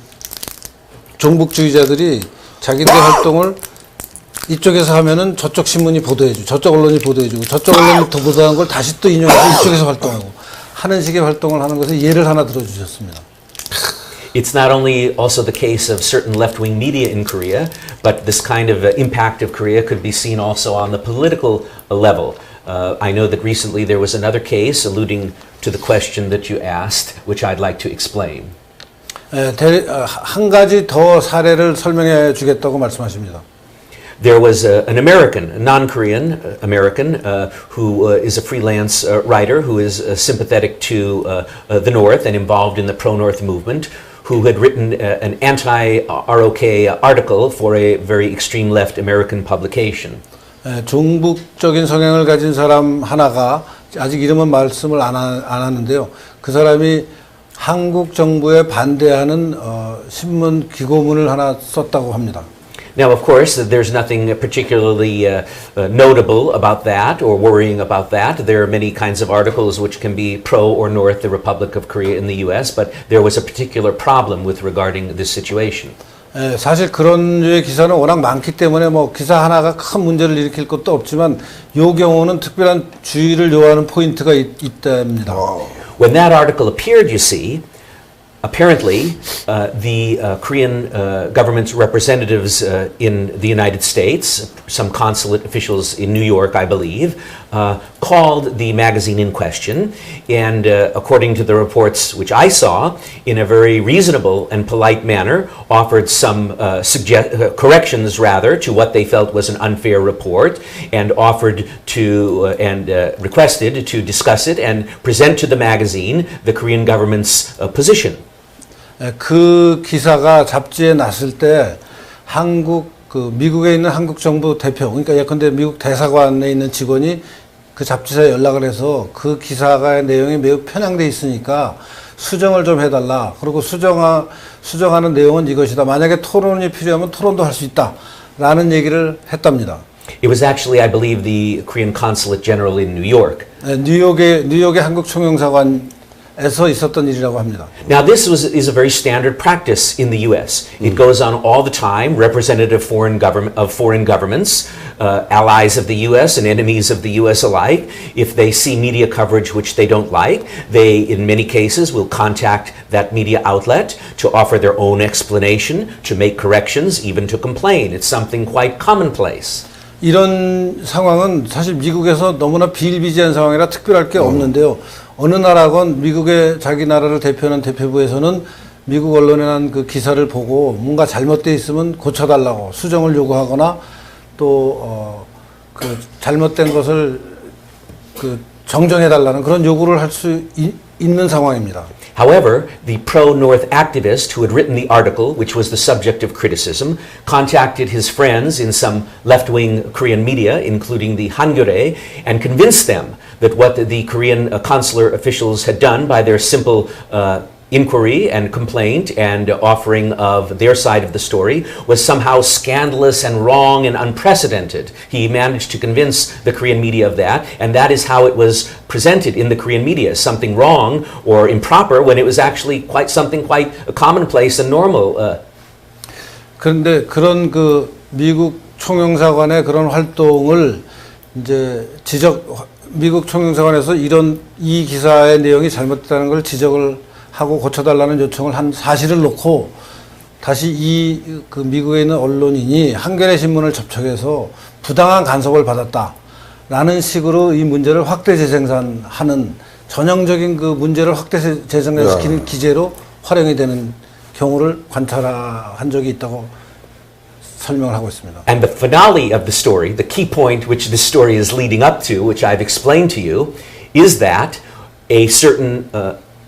종북주의자들이 자기들 활동을 이쪽에서 하면은 저쪽 신문이 보도해주고 저쪽 언론이 보도해주고 저쪽 언론이 더 보도한 걸 다시 또 인용해서 이쪽에서 활동하고 하는 식의 활동을 하는 것에 예를 하나 들어주셨습니다. It's not only also the case of certain left-wing media in Korea, but this kind of impact of Korea could be seen also on the political level. I know that recently there was another case alluding to the question that you asked, which I'd like to explain. 한 가지 더 사례를 설명해 주겠다고 말씀하십니다. There was an American, a non-Korean American, who is a freelance writer who is sympathetic to the North and involved in the pro-North movement, who had written an anti-ROK article for a very extreme left American publication. 종북적인 성향을 가진 사람 하나가 아직 이름은 말씀을 안 하는데요. 그 사람이 한국 정부에 반대하는 신문 기고문을 하나 썼다고 합니다. Now, of course, there's nothing particularly notable about that or worrying about that. There are many kinds of articles which can be pro or North the Republic of Korea in the U.S., but there was a particular problem with regarding this situation. 사실 그런 류의 기사는 워낙 많기 때문에 뭐 기사 하나가 큰 문제를 일으킬 것도 없지만 이 경우는 특별한 주의를 요하는 포인트가 있답니다. When that article appeared, you see, apparently, the Korean government's representatives in the United States, some consulate officials in New York, I believe, called the magazine in question, and according to the reports which I saw, in a very reasonable and polite manner, offered some corrections rather to what they felt was an unfair report, and offered to and requested to discuss it and present to the magazine the Korean government's position. 그 기사가 잡지에 났을 때 미국에 있는 한국 정부 대표, 그러니까 예컨대 미국 대사관에 있는 직원이 그 잡지사에 연락을 해서 그 기사가 내용이 매우 편향돼 있으니까 수정을 좀 해달라. 그리고 수정하는 내용은 이것이다. 만약에 토론이 필요하면 토론도 할 수 있다라는 얘기를 했답니다. It was actually, I believe, the Korean Consulate General in New York. 뉴욕의 한국 총영사관에 에서 있었던 일이라고 합니다. Now, this is a very standard practice in the U.S. It goes on all the time. Representative foreign governments, allies of the U.S. and enemies of the U.S. alike, if they see media coverage which they don't like, they, in many cases, will contact that media outlet to offer their own explanation, to make corrections, even to complain. It's something quite commonplace. 이런 상황은 사실 미국에서 너무나 비일비재한 상황이라 특별할 게 없는데요. 어느 나라건 미국의 자기 나라를 대표하는 대표부에서는 미국 언론에 난 그 기사를 보고 뭔가 잘못되어 있으면 고쳐달라고 수정을 요구하거나 또 그 잘못된 것을 그 정정해달라는 그런 요구를 할 수 있는 상황입니다. However, the pro-North activist who had written the article, which was the subject of criticism, contacted his friends in some left-wing Korean media, including the Hankyoreh, and convinced them that what the Korean consular officials had done by their simple inquiry and complaint and offering of their side of the story was somehow scandalous and wrong and unprecedented. He managed to convince the Korean media of that, and that is how it was presented in the Korean media as something wrong or improper when it was actually something quite commonplace and normal. 그런데 그런 그 미국 총영사관의 그런 활동을 이제 미국 총영사관에서 이 기사의 내용이 잘못됐다는 걸 지적을 하고 고쳐달라는 요청을 한 사실을 놓고 다시 그 미국에 있는 언론인이 한겨레 신문을 접촉해서 부당한 간섭을 받았다라는 식으로 이 문제를 확대 재생산하는 전형적인 그 문제를 확대 재생산시키는 기제로 활용이 되는 경우를 관찰한 적이 있다고 설명을 하고 있습니다. And the finale of the story, the key point which this story is leading up to, which I've explained to you, is that a certain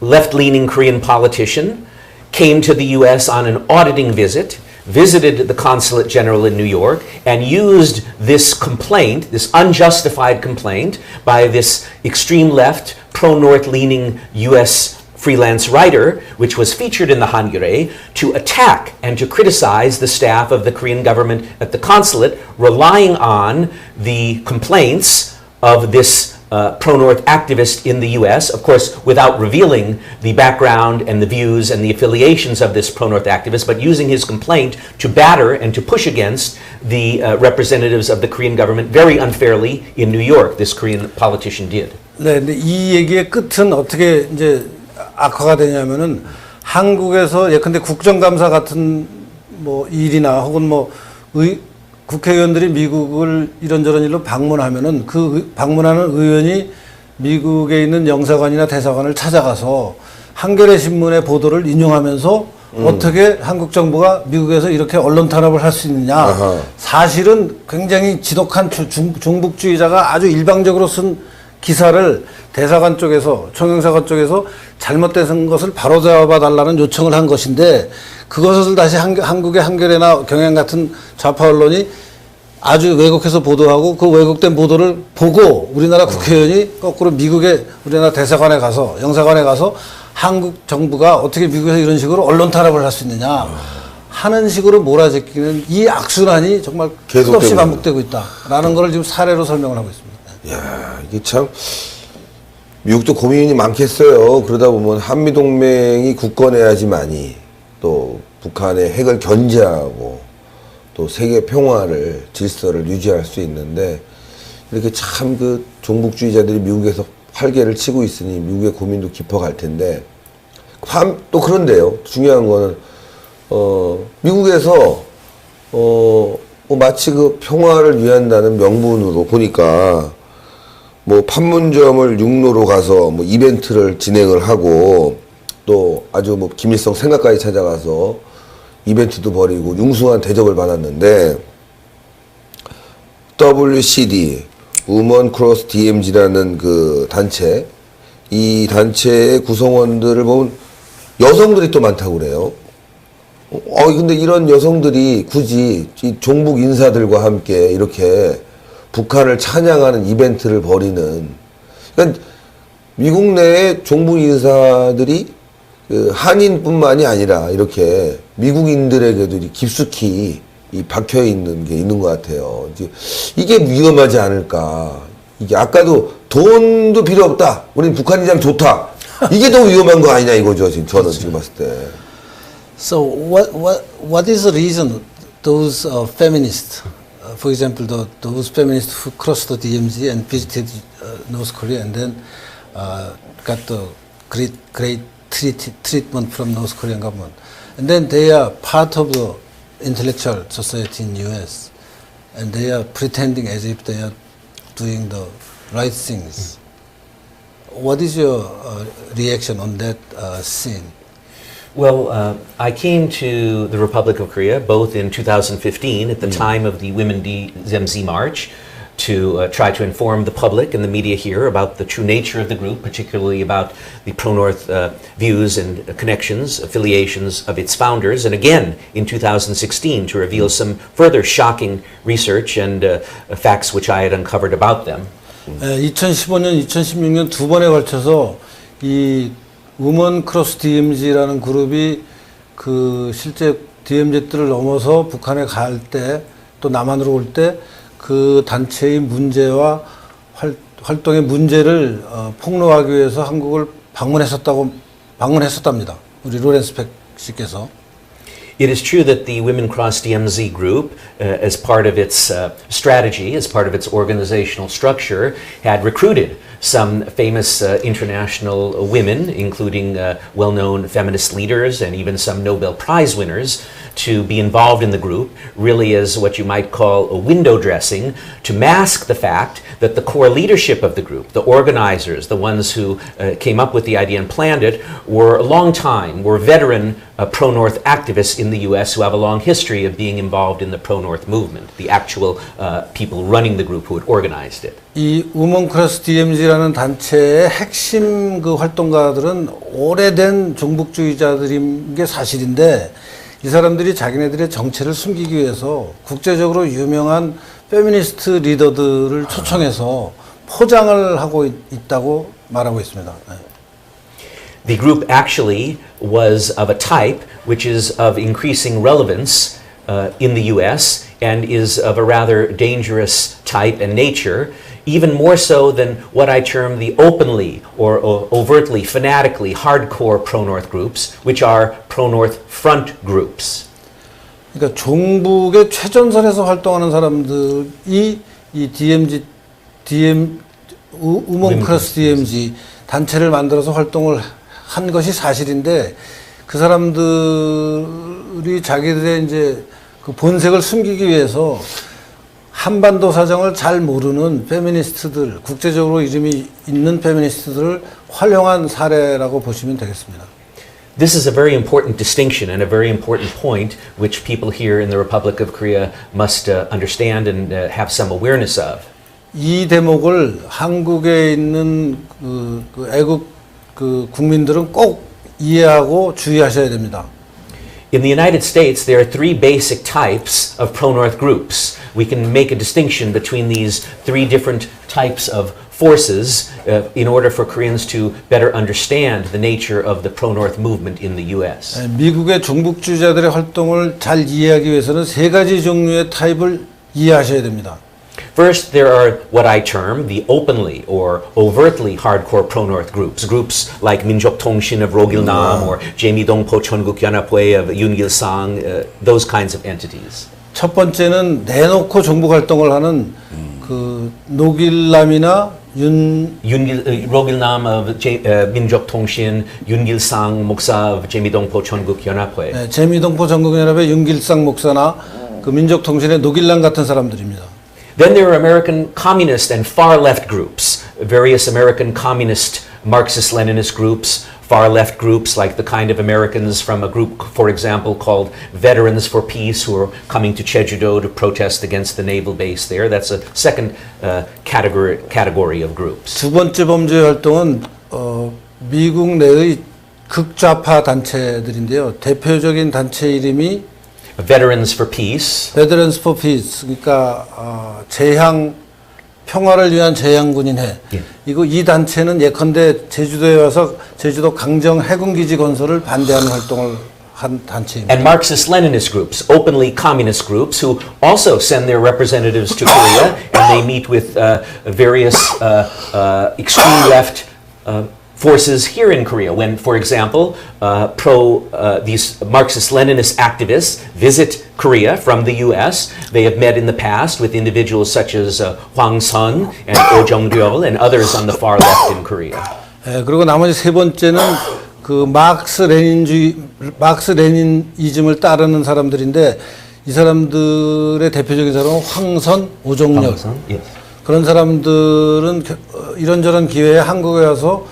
left-leaning Korean politician came to the U.S. on an auditing visit, visited the consulate general in New York, and used this complaint, this unjustified complaint by this extreme left, pro-North leaning U.S. freelance writer, which was featured in the Hankyoreh, to attack and to criticize the staff of the Korean government at the consulate, relying on the complaints of this pro-North activist in the U.S., of course, without revealing the background and the views and the affiliations of this pro-North activist, but using his complaint to batter and to push against the representatives of the Korean government very unfairly in New York, this Korean politician did. 네, 근데 이 얘기의 끝은 어떻게 이제 악화가 되냐면은 한국에서 예컨대 국정감사 같은 뭐 일이나 혹은 뭐 국회의원들이 미국을 이런저런 일로 방문하면은 그 방문하는 의원이 미국에 있는 영사관이나 대사관을 찾아가서 한겨레 신문의 보도를 인용하면서 어떻게 한국 정부가 미국에서 이렇게 언론 탄압을 할 수 있느냐. 아하. 사실은 굉장히 지독한 중북주의자가 아주 일방적으로 쓴 기사를 대사관 쪽에서 총영사관 쪽에서 잘못된 것을 바로잡아 달라는 요청을 한 것인데 그것을 다시 한국의 한겨레나 경향 같은 좌파 언론이 아주 왜곡해서 보도하고 그 왜곡된 보도를 보고 우리나라 국회의원이 거꾸로 미국의 우리나라 대사관에 가서 영사관에 가서 한국 정부가 어떻게 미국에서 이런 식으로 언론 탄압을 할 수 있느냐 하는 식으로 몰아제끼는 이 악순환이 정말 끝없이 반복되고 있다라는 걸 지금 사례로 설명을 하고 있습니다. 야, 이게 참 미국도 고민이 많겠어요. 그러다 보면 한미동맹이 굳건해야지만이 또 북한의 핵을 견제하고 또 세계 평화를 질서를 유지할 수 있는데 이렇게 참 그 종북주의자들이 미국에서 활개를 치고 있으니 미국의 고민도 깊어갈 텐데 또 그런데요. 중요한 거는 미국에서 뭐 마치 그 평화를 위한다는 명분으로 보니까 뭐 판문점을 육로로 가서 뭐 이벤트를 진행을 하고 또 아주 뭐 김일성 생가까지 찾아가서 이벤트도 벌이고 융숭한 대접을 받았는데 WCD Women Cross DMZ라는 그 단체 이 단체의 구성원들을 보면 여성들이 또 많다고 그래요. 근데 이런 여성들이 굳이 이 종북 인사들과 함께 이렇게 북한을 찬양하는 이벤트를 벌이는 그러니까 미국 내의 종북 인사들이 그 한인뿐만이 아니라 이렇게 미국인들에게도 깊숙이 이 박혀 있는 게 있는 것 같아요. 이게 위험하지 않을까. 이게 아까도 돈도 필요 없다. 우린 북한 이장 좋다. 이게 더 위험한 거 아니냐 이거죠. 지금 저는 지금 봤을 때. So what is the reason those feminists, for example, those feminists who crossed the DMZ and visited North Korea and then got the great treatment from North Korean government, and then they are part of the intellectual society in U.S. and they are pretending as if they are doing the right things. What is your reaction on that scene? Well, I came to the Republic of Korea both in 2015 at the time of the Women DMZ March to try to inform the public and the media here about the true nature of the group, particularly about the pro-North views and connections, affiliations of its founders, and again in 2016 to reveal some further shocking research and facts which I had uncovered about them. 2015년, 2016년 두 번에 걸쳐서 이 우먼 크로스 DMZ라는 그룹이 그 실제 DMZ들을 넘어서 북한에 갈 때 또 남한으로 올 때 그 단체의 문제와 활동의 문제를 폭로하기 위해서 한국을 방문했었답니다. 우리 로렌스 백 씨께서. It is true that the Women Cross DMZ group, as part of its strategy, as part of its organizational structure, had recruited some famous international women, including well-known feminist leaders and even some Nobel Prize winners, to be involved in the group, really as what you might call a window dressing, to mask the fact that the core leadership of the group, the organizers, the ones who came up with the idea and planned it, were veteran pro-North activists in the U.S. who have a long history of being involved in the pro-North movement, the actual people running the group who had organized it. 이 우먼 크로스 DMZ라는 단체의 핵심 그 활동가들은 오래된 종북주의자들인 게 사실인데 이 사람들이 자기네들의 정체를 숨기기 위해서 국제적으로 유명한 페미니스트 리더들을 초청해서 포장을 하고 있다고 말하고 있습니다. The group actually was of a type which is of increasing relevance in the US and is of a rather dangerous type and nature, even more so than what I term the openly or overtly, fanatically hardcore pro-North groups, which are pro-North front groups. 그러니까 종북의 최전선에서 활동하는 사람들이 이 우먼 크로스 DMZ 단체를 만들어서 활동을 한 것이 사실인데 그 사람들이 자기들의 이제 그 본색을 숨기기 위해서 한반도 사정을 잘 모르는 페미니스트들, 국제적으로 이름이 있는 페미니스트들을 활용한 사례라고 보시면 되겠습니다. This is a very important distinction and a very important point which people here in the Republic of Korea must understand and have some awareness of. 이 대목을 한국에 있는 그 애국 그 국민들은 꼭 이해하고 주의하셔야 됩니다. In the United States, there are three basic types of pro-North groups. We can make a distinction between these three different types of forces in order for Koreans to better understand the nature of the pro-North movement in the U.S. 미국의 종북주의자들의 활동을 잘 이해하기 위해서는 세 가지 종류의 타입을 이해하셔야 됩니다. First, there are what I term the openly or overtly hardcore pro-North groups. Groups like Minjok Tongshin of Rogil Nam or Jaemidongpo Chongguk Yeonapwe of Yoon Gil-sang, those kinds of entities. 첫 번째는 내놓고 종북 활동을 하는 그 노길남이나 Rogil Nam of Minjok Tongshin, Yoon Gil-sang 목사 of Jaemidongpo Chongguk Yeonapwe. 재미동포 전국연합의 윤길상 목사나 그 민족통신의 노길남 같은 사람들입니다. Then there are American communist and far left groups, various American communist Marxist-Leninist groups, far left groups like the kind of Americans from a group, for example, called Veterans for Peace, who are coming to Jeju-do to protest against the naval base there. That's a second category of groups. 두 번째 범죄 활동은 미국 내의 극좌파 단체들인데요. 대표적인 단체 이름이 Veterans for Peace. Veterans for Peace, 그러니까 평화를 위한 재향군인회. 이 단체는 예컨대 제주도에 와서 제주도 강정 해군기지 건설을 반대하는 활동을 한 단체입니다. And Marxist-Leninist groups, openly communist groups, who also send their representatives to Korea, and they meet with various extreme left forces here in Korea. When, for example, these Marxist-Leninist activists visit Korea from the U.S., they have met in the past with individuals such as Hwang Sun and Oh Jong-ryol and others on the far left in Korea. 그리고 나머지 세 번째는 그 마크스 레닌이즘을 따르는 사람들인데 이 사람들의 대표적인 사람은 황선, 오종렬. Yes. 그런 사람들은 이런저런 기회에 한국에 와서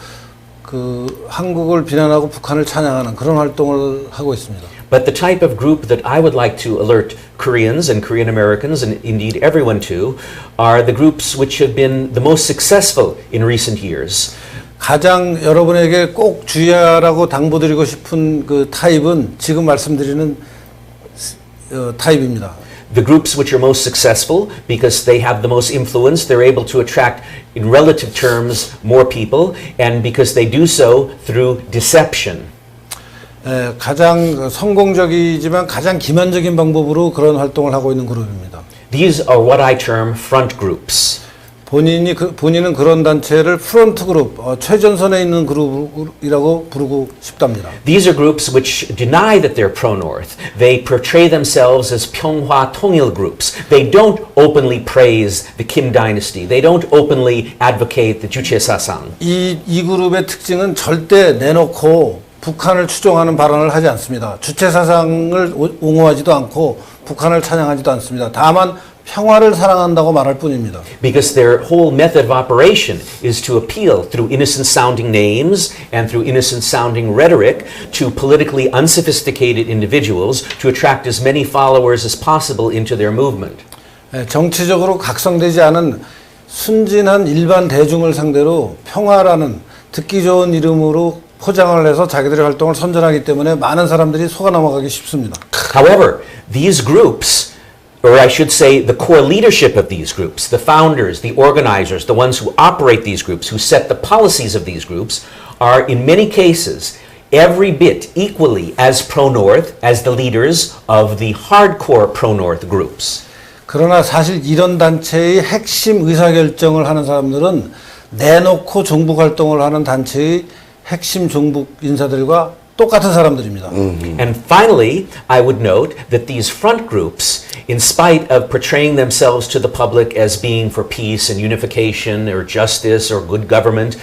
그 한국을 비난하고 북한을 찬양하는 그런 활동을 하고 있습니다. But the type of group that I would like to alert Koreans and Korean Americans and indeed everyone to are the groups which have been the most successful in recent years. 가장 여러분에게 꼭 주의하라고 당부드리고 싶은 그 타입은 지금 말씀드리는 타입입니다. The groups which are most successful because they have the most influence, they're able to attract in relative terms more people and because they do so through deception. 가장 성공적이지만 가장 기만적인 방법으로 그런 활동을 하고 있는 그룹입니다. These are what I term front groups. 본인은 그런 단체를 프론트 그룹, 최전선에 있는 그룹이라고 부르고 싶답니다. These are groups which deny that they're pro-North. They portray themselves as 평화 통일 groups. They don't openly praise the Kim dynasty. They don't openly advocate the 주체 사상. 이 그룹의 특징은 절대 내놓고 북한을 추종하는 발언을 하지 않습니다. 주체 사상을 옹호하지도 않고 북한을 찬양하지도 않습니다. 다만 평화를 사랑한다고 말할 뿐입니다. Because their whole method of operation is to appeal through innocent sounding names and through innocent sounding rhetoric to politically unsophisticated individuals to attract as many followers as possible into their movement. 정치적으로 각성되지 않은 순진한 일반 대중을 상대로 평화라는 듣기 좋은 이름으로 포장을 해서 자기들의 활동을 선전하기 때문에 많은 사람들이 속아 넘어가기 쉽습니다. However, these groups, or I should say the core leadership of these groups, the founders, the organizers, the ones who operate these groups, who set the policies of these groups, are in many cases every bit equally as pro-North as the leaders of the hardcore pro-North groups. 그러나 사실 이런 단체의 핵심 의사결정을 하는 사람들은 내놓고 종북 활동을 하는 단체의 핵심 종북 인사들과 똑같은 사람들입니다. And finally, I would note that these front groups, in spite of portraying themselves to the public as being for peace and unification or justice or good government,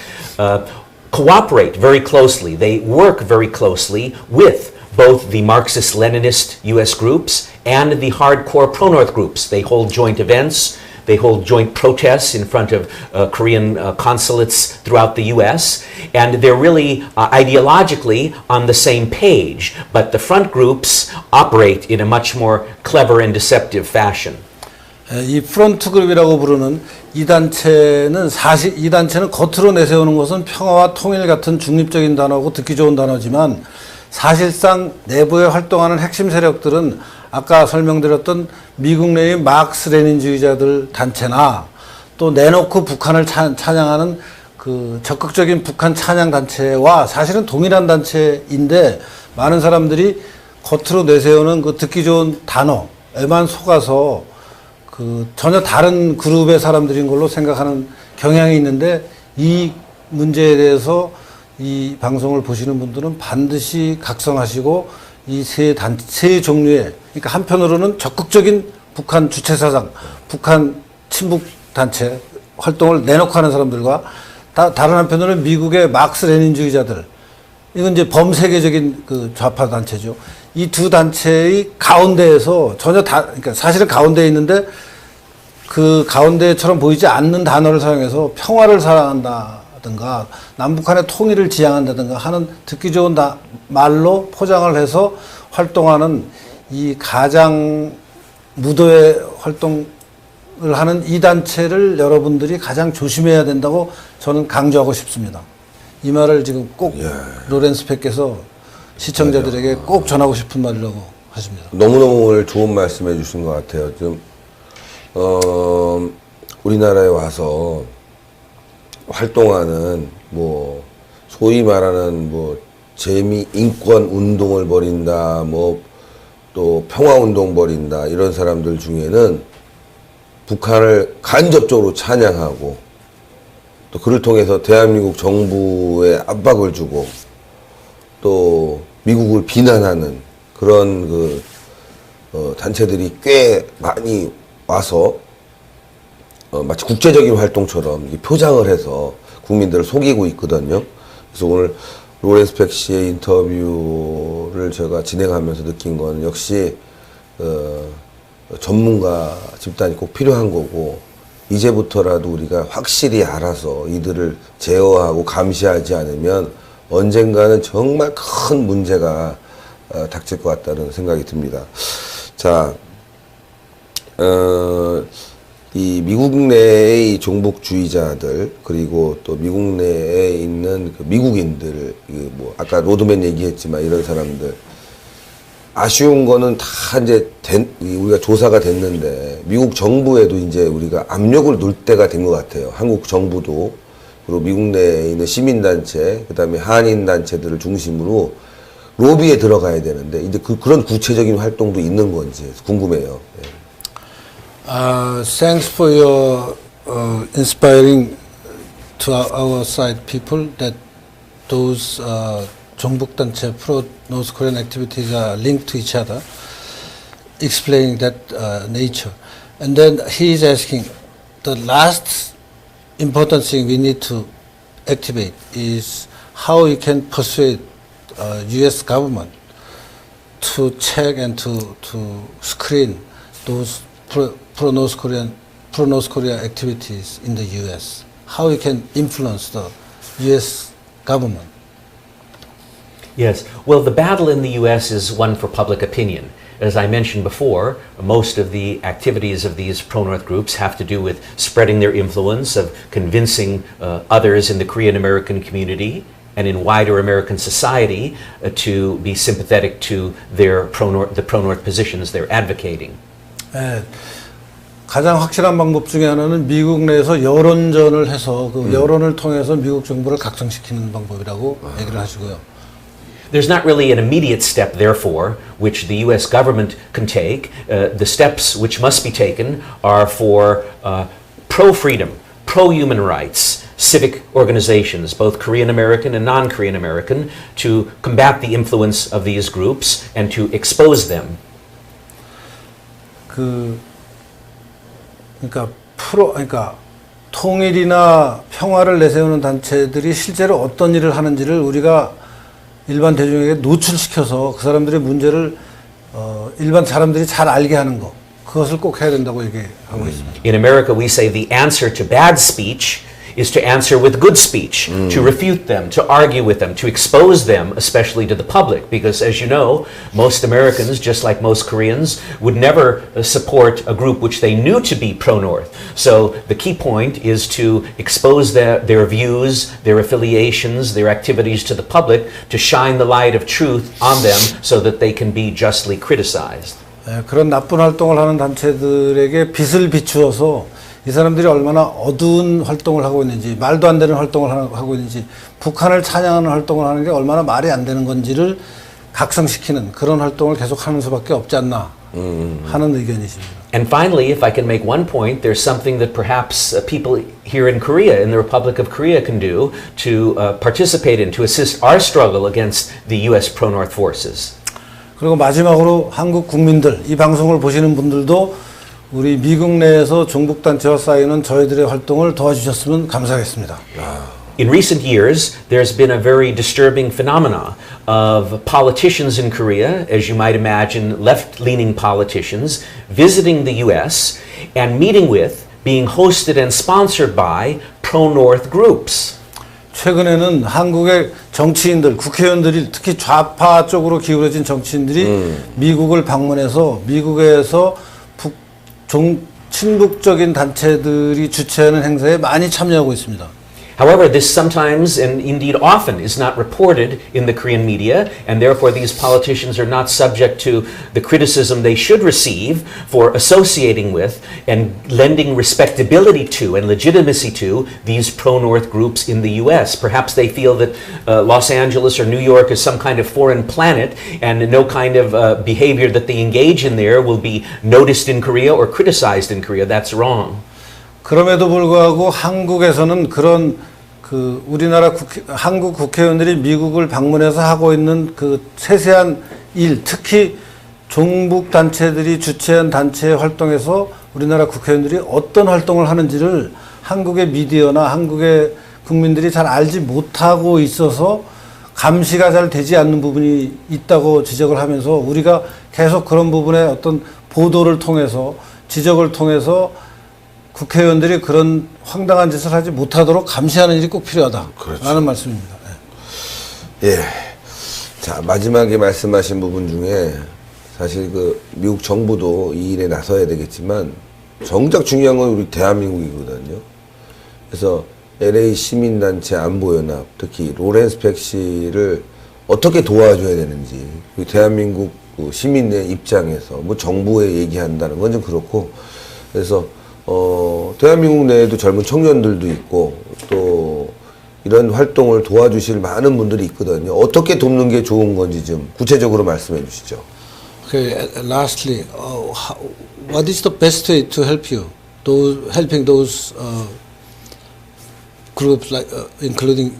cooperate very closely. They work very closely with both the Marxist-Leninist U.S. groups and the hardcore pro-North groups. They hold joint events. They hold joint protests in front of Korean consulates throughout the U.S. And they're really ideologically on the same page. But the front groups operate in a much more clever and deceptive fashion. 이 프론트 그룹이라고 부르는 이 단체는 겉으로 내세우는 것은 평화와 통일 같은 중립적인 단어고 듣기 좋은 단어지만 사실상 내부에 활동하는 핵심 세력들은 아까 설명드렸던 미국 내의 마크스 레닌주의자들 단체나 또 내놓고 북한을 찬양하는 그 적극적인 북한 찬양 단체와 사실은 동일한 단체인데 많은 사람들이 겉으로 내세우는 그 듣기 좋은 단어에만 속아서 그 전혀 다른 그룹의 사람들인 걸로 생각하는 경향이 있는데 이 문제에 대해서 이 방송을 보시는 분들은 반드시 각성하시고 이 세 종류의, 그러니까 한편으로는 적극적인 북한 주체사상, 북한 친북 단체 활동을 내놓고 하는 사람들과 다른 한편으로는 미국의 마크스 레닌주의자들, 이건 이제 범세계적인 그 좌파 단체죠. 이 두 단체의 가운데에서 그러니까 사실은 가운데에 있는데 그 가운데처럼 보이지 않는 단어를 사용해서 평화를 사랑한다든가 남북한의 통일을 지향한다든가 하는 듣기 좋은 말로 포장을 해서 활동하는 이 가장 무도의 활동을 하는 이 단체를 여러분들이 가장 조심해야 된다고 저는 강조하고 싶습니다. 이 말을 지금 꼭 로렌스 팩께서 시청자들에게 꼭 전하고 싶은 말이라고 하십니다. 너무너무 오늘 좋은 말씀 해주신 것 같아요. 좀 우리나라에 와서 활동하는 뭐 소위 말하는 뭐 재미 인권 운동을 벌인다, 뭐 또 평화 운동 벌인다 이런 사람들 중에는 북한을 간접적으로 찬양하고 또 그를 통해서 대한민국 정부에 압박을 주고 또 미국을 비난하는 그런 단체들이 꽤 많이 와서 마치 국제적인 활동처럼 표장을 해서 국민들을 속이고 있거든요. 그래서 오늘 로렌스 백 씨의 인터뷰를 제가 진행하면서 느낀 건 역시 전문가 집단이 꼭 필요한 거고 이제부터라도 우리가 확실히 알아서 이들을 제어하고 감시하지 않으면 언젠가는 정말 큰 문제가 닥칠 것 같다는 생각이 듭니다. 자, 이 미국 내의 종북주의자들 그리고 또 미국 내에 있는 그 미국인들 뭐 아까 로드맨 얘기했지만 이런 사람들 아쉬운 거는 다 이제 우리가 조사가 됐는데 미국 정부에도 이제 우리가 압력을 놓을 때가 된 것 같아요. 한국 정부도 그리고 미국 내에 있는 시민단체 그다음에 한인단체들을 중심으로 로비에 들어가야 되는데 이제 그런 구체적인 활동도 있는 건지 궁금해요. 예. Thanks for your inspiring to our side people that those 종북단체 pro-North Korean activities are linked to each other, explaining that nature. And then he is asking, the last important thing we need to activate is how we can persuade U.S. government to check and to screen those pro-North Korea activities in the U.S. How we can influence the U.S. government. Yes. Well, the battle in the U.S. is one for public opinion. As I mentioned before, most of the activities of these pro-North groups have to do with spreading their influence, of convincing others in the Korean American community and in wider American society to be sympathetic to the pro-North positions they're advocating. 네, 가장 확실한 방법 중에 하나는 미국 내에서 여론전을 해서 그 여론을 통해서 미국 정부를 각성시키는 방법이라고 얘기를 하시고요. There's not really an immediate step, therefore, which the U.S. government can take. The steps which must be taken are for pro-freedom, pro-human rights, civic organizations, both Korean American and non-Korean American, to combat the influence of these groups and to expose them. 그러니까 통일이나 평화를 내세우는 단체들이 실제로 어떤 일을 하는지를 우리가 일반 대중에게 노출시켜서 그 사람들의 문제를 일반 사람들이 잘 알게 하는 것, 그것을 꼭 해야 된다고 얘기하고 있습니다. In America, we say the answer to bad speech is to answer with good speech, to refute them, to argue with them, to expose them, especially to the public. Because as you know, most Americans, just like most Koreans, would never support a group which they knew to be pro-North. So the key point is to expose their views, their affiliations, their activities to the public, to shine the light of truth on them so that they can be justly criticized. 그런 나쁜 활동을 하는 단체들에게 빛을 비추어서 이 사람들이 얼마나 어두운 활동을 하고 있는지, 말도 안 되는 활동을 하고 있는지, 북한을 찬양하는 활동을 하는 게 얼마나 말이 안 되는 건지를 각성시키는 그런 활동을 계속 하는 수밖에 없지 않나 하는 의견이십니다. And finally, if I can make one point, there's something that perhaps people here in Korea, in the Republic of Korea, can do to participate in, to assist our struggle against the U.S. pro-North forces. 그리고 마지막으로 한국 국민들, 이 방송을 보시는 분들도 우리 미국 내에서 종북단체와 쌓이는 저희들의 활동을 도와주셨으면 감사하겠습니다. In recent years, there's been a very disturbing phenomena of politicians in Korea, as you might imagine, left-leaning politicians, visiting the U.S. and meeting with, being hosted and sponsored by pro-North groups. 최근에는 한국의 정치인들, 국회의원들이 특히 좌파 쪽으로 기울어진 정치인들이 미국을 방문해서 미국에서 친북적인 단체들이 주최하는 행사에 많이 참여하고 있습니다. However, this sometimes and indeed often is not reported in the Korean media, and therefore these politicians are not subject to the criticism they should receive for associating with and lending respectability to and legitimacy to these pro-North groups in the U.S. Perhaps they feel that Los Angeles or New York is some kind of foreign planet, and no kind of behavior that they engage in there will be noticed in Korea or criticized in Korea. That's wrong. 그럼에도 불구하고 한국에서는 그런 우리나라 한국 국회의원들이 미국을 방문해서 하고 있는 그 세세한 일, 특히 종북 단체들이 주최한 단체 활동에서 우리나라 국회의원들이 어떤 활동을 하는지를 한국의 미디어나 한국의 국민들이 잘 알지 못하고 있어서 감시가 잘 되지 않는 부분이 있다고 지적을 하면서 우리가 계속 그런 부분에 어떤 보도를 통해서 지적을 통해서 국회의원들이 그런 황당한 짓을 하지 못하도록 감시하는 일이 꼭 필요하다라는 그렇죠. 말씀입니다. 예. 자, 마지막에 말씀하신 부분 중에 사실 그 미국 정부도 이 일에 나서야 되겠지만 정작 중요한 건 우리 대한민국이거든요. 그래서 LA 시민단체 안보연합, 특히 로렌스 백 씨를 어떻게 도와줘야 되는지, 대한민국 시민의 입장에서 뭐 정부에 얘기한다는 건 좀 그렇고, 그래서 대한민국 내에도 젊은 청년들도 있고 또 이런 활동을 도와주실 많은 분들이 있거든요. 어떻게 돕는 게 좋은 건지 좀 구체적으로 말씀해 주시죠. Okay, lastly, what is the best way to help you? Helping those groups, like including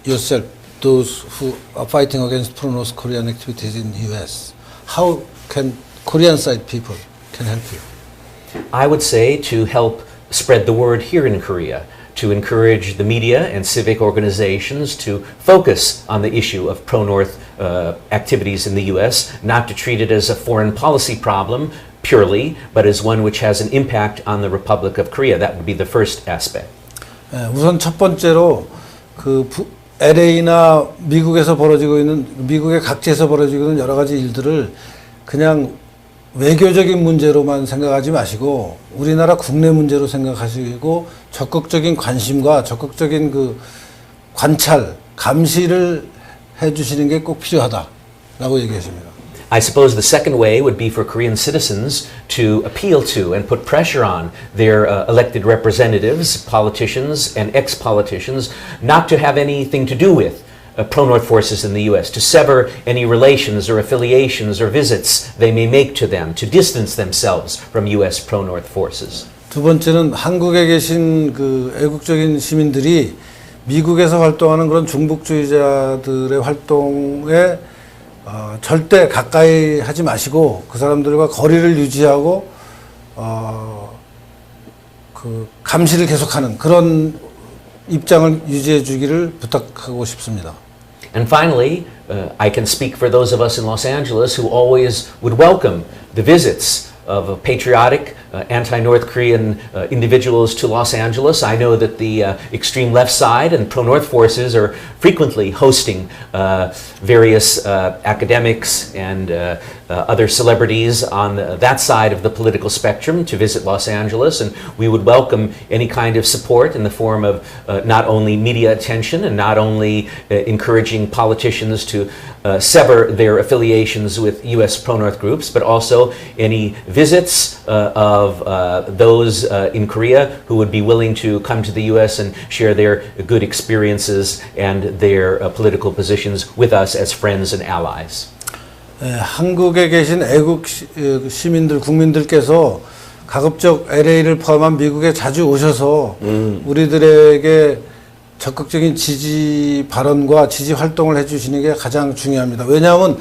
yourself, those who are fighting against pro-North Korean activities in the U.S. How can Korean side people can help you? I would say to help spread the word here in Korea, to encourage the media and civic organizations to focus on the issue of pro-North activities in the U.S., not to treat it as a foreign policy problem purely, but as one which has an impact on the Republic of Korea. That would be the first aspect. 우선 첫 번째로 LA나 미국에서 벌어지고 있는 미국의 각지에서 벌어지고 있는 여러 가지 일들을 그냥 외교적인 문제로만 생각하지 마시고 우리나라 국내 문제로 생각하시고 적극적인 관심과 적극적인 그 관찰, 감시를 해주시는 게 꼭 필요하다라고 얘기하십니다. I suppose the second way would be for Korean citizens to appeal to and put pressure on their elected representatives, politicians and ex-politicians, not to have anything to do with pro-North forces in the U.S., to sever any relations or affiliations or visits they may make to them, to distance themselves from U.S. pro-North forces. 두 번째는 한국에 계신 그 애국적인 시민들이 미국에서 활동하는 그런 중북주의자들의 활동에 절대 가까이 하지 마시고 그 사람들과 거리를 유지하고 그 감시를 계속하는 그런 입장을 유지해 주기를 부탁하고 싶습니다. And finally, I can speak for those of us in Los Angeles who always would welcome the visits of patriotic anti-North Korean individuals to Los Angeles. I know that the extreme left side and pro-North forces are frequently hosting various academics and other celebrities on that side of the political spectrum to visit Los Angeles, and we would welcome any kind of support in the form of not only media attention and not only encouraging politicians to sever their affiliations with U.S. pro-North groups, but also any visits of those in Korea who would be willing to come to the U.S. and share their good experiences and their political positions with us as friends and allies. 한국에 계신 애국 시민들, 국민들께서 가급적 LA를 포함한 미국에 자주 오셔서 우리들에게 적극적인 지지 발언과 지지 활동을 해주시는 게 가장 중요합니다. 왜냐하면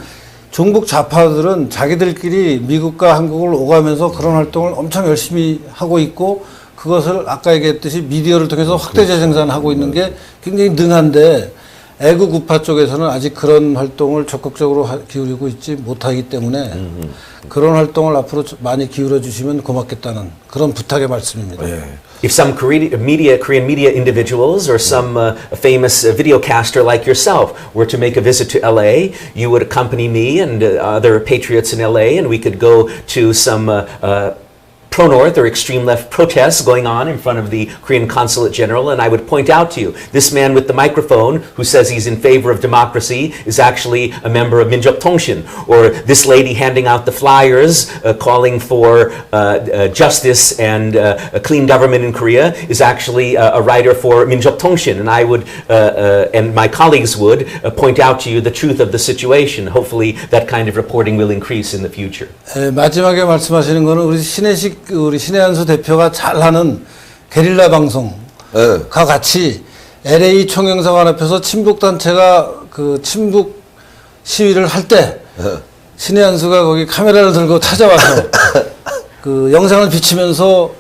종북 좌파들은 자기들끼리 미국과 한국을 오가면서 그런 활동을 엄청 열심히 하고 있고 그것을 아까 얘기했듯이 미디어를 통해서 확대 재생산하고 있는 게 굉장히 능한데 애국 우파 쪽에서는 아직 그런 활동을 적극적으로 기울이고 있지 못하기 때문에 그런 활동을 앞으로 많이 기울여 주시면 고맙겠다는 그런 부탁의 말씀입니다. If some Korean media individuals or some famous videocaster like yourself were to make a visit to LA, you would accompany me and other patriots in LA, and we could go to some pro-North or extreme left protests going on in front of the Korean Consulate General, and I would point out to you, this man with the microphone who says he's in favor of democracy is actually a member of Minjok Tongshin, or this lady handing out the flyers calling for justice and a clean government in Korea is actually a writer for Minjok Tongshin, and I would, and my colleagues would, point out to you the truth of the situation. Hopefully that kind of reporting will increase in the future. 마지막에 말씀하시는 거는 우리 신혜식 우리 신혜한수 대표가 잘하는 게릴라 방송과 예. 같이 LA 총영사관 앞에서 친북 단체가 그 친북 시위를 할 때 신의 한수가 거기 카메라를 들고 찾아와서 그 영상을 비치면서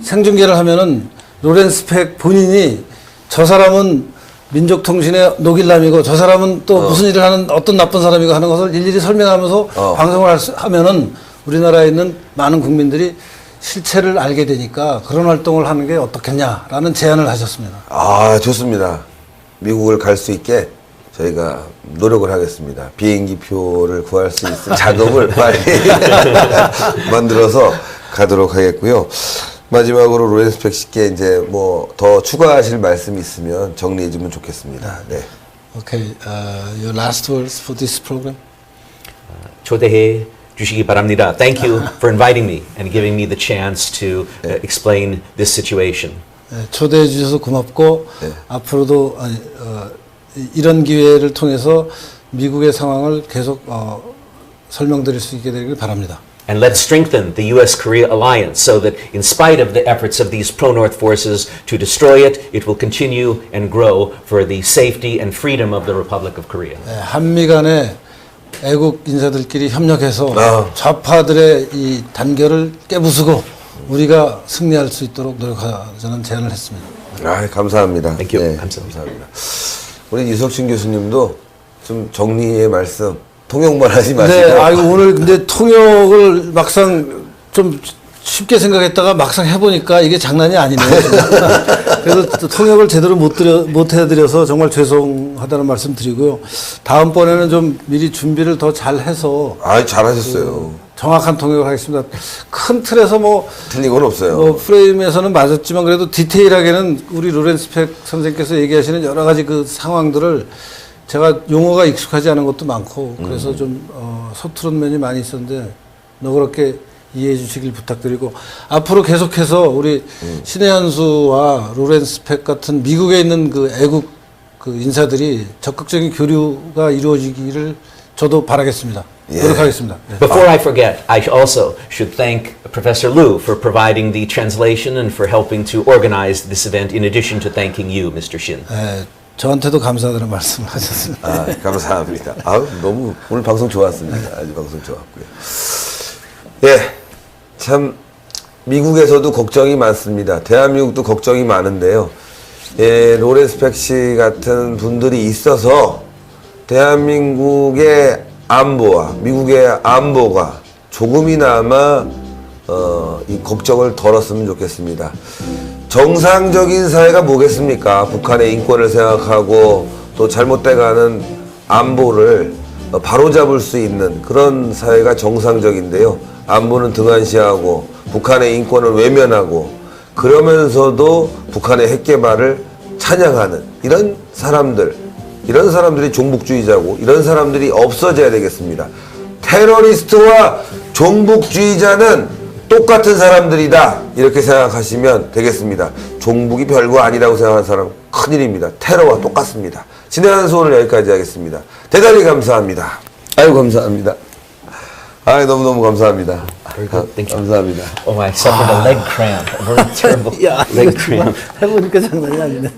생중계를 하면은 로렌스 팩 본인이 저 사람은 민족통신의 녹일남이고 저 사람은 또 무슨 일을 하는 어떤 나쁜 사람이고 하는 것을 일일이 설명하면서 방송을 하면은 우리나라에 있는 많은 국민들이 실체를 알게 되니까 그런 활동을 하는 게 어떻겠냐라는 제안을 하셨습니다. 아, 좋습니다. 미국을 갈 수 있게 저희가 노력을 하겠습니다. 비행기 표를 구할 수 있을 자금을 빨리 만들어서 가도록 하겠고요. 마지막으로 로렌스 팩 씨께 이제 뭐 더 추가하실 말씀이 있으면 정리해 주면 좋겠습니다. 네. Okay, your last words for this program? 초대해 주시기 바랍니다. Thank you for inviting me and giving me the chance to explain this situation. 초대해 주셔서 고맙고 앞으로도 이런 기회를 통해서 미국의 상황을 계속 설명드릴 수 있게 되길 바랍니다. And let's strengthen the U.S.-Korea alliance so that in spite of the efforts of these pro-North forces to destroy it, it will continue and grow for the safety and freedom of the Republic of Korea. 한미 간의 애국 인사들끼리 협력해서 좌파들의 이 단결을 깨부수고 우리가 승리할 수 있도록 노력하자는 제안을 했습니다. 아, 감사합니다. Thank you. 네, 감사합니다. 우리 유석춘 교수님도 좀 정리의 말씀, 통역만 하지 마시고. 네, 아이고 오늘 근데 통역을 막상 좀 쉽게 생각했다가 막상 해보니까 이게 장난이 아니네요. 그래서 통역을 제대로 못 해드려서 정말 죄송하다는 말씀 드리고요. 다음번에는 좀 미리 준비를 더 잘해서. 아, 잘하셨어요. 정확한 통역을 하겠습니다. 큰 틀에서 뭐. 틀린 건 없어요. 뭐 프레임에서는 맞았지만 그래도 디테일하게는 우리 로렌스 팩 선생님께서 얘기하시는 여러 가지 그 상황들을 제가 용어가 익숙하지 않은 것도 많고 그래서 좀 서투른 면이 많이 있었는데 너그럽게 이해해 주시길 부탁드리고 앞으로 계속해서 우리 신의 한수와 로렌스 팩 같은 미국에 있는 그 애국 그 인사들이 적극적인 교류가 이루어지기를 저도 바라겠습니다. 노력하겠습니다. Before I forget, I also should thank Professor Liu for providing the translation and for helping to organize this event in addition to thanking you, Mr. Shin. 저한테도 감사하다는 말씀을 하셨습니다. 아, 감사합니다. 아, 너무 오늘 방송 좋았습니다. 아주 방송 좋았고요. 예, 참 미국에서도 걱정이 많습니다. 대한민국도 걱정이 많은데요. 예, 로렌스 팩 씨 같은 분들이 있어서 대한민국의 안보와 미국의 안보가 조금이나마 이 걱정을 덜었으면 좋겠습니다. 정상적인 사회가 뭐겠습니까? 북한의 인권을 생각하고 또 잘못돼가는 안보를 바로잡을 수 있는 그런 사회가 정상적인데요. 안보는 등한시하고 북한의 인권을 외면하고 그러면서도 북한의 핵개발을 찬양하는 이런 사람들이 종북주의자고 이런 사람들이 없어져야 되겠습니다. 테러리스트와 종북주의자는 똑같은 사람들이다 이렇게 생각하시면 되겠습니다. 종북이 별거 아니라고 생각하는 사람 큰일입니다. 테러와 똑같습니다. 신의 한수 오늘 여기까지 하겠습니다. 대단히 감사합니다. 아유 감사합니다. 아유 너무너무 감사합니다. Very good. Thank you. 감사합니다. Oh, I suffered a leg cramp. A very terrible leg cramp. 해보니까 장난이 아니네.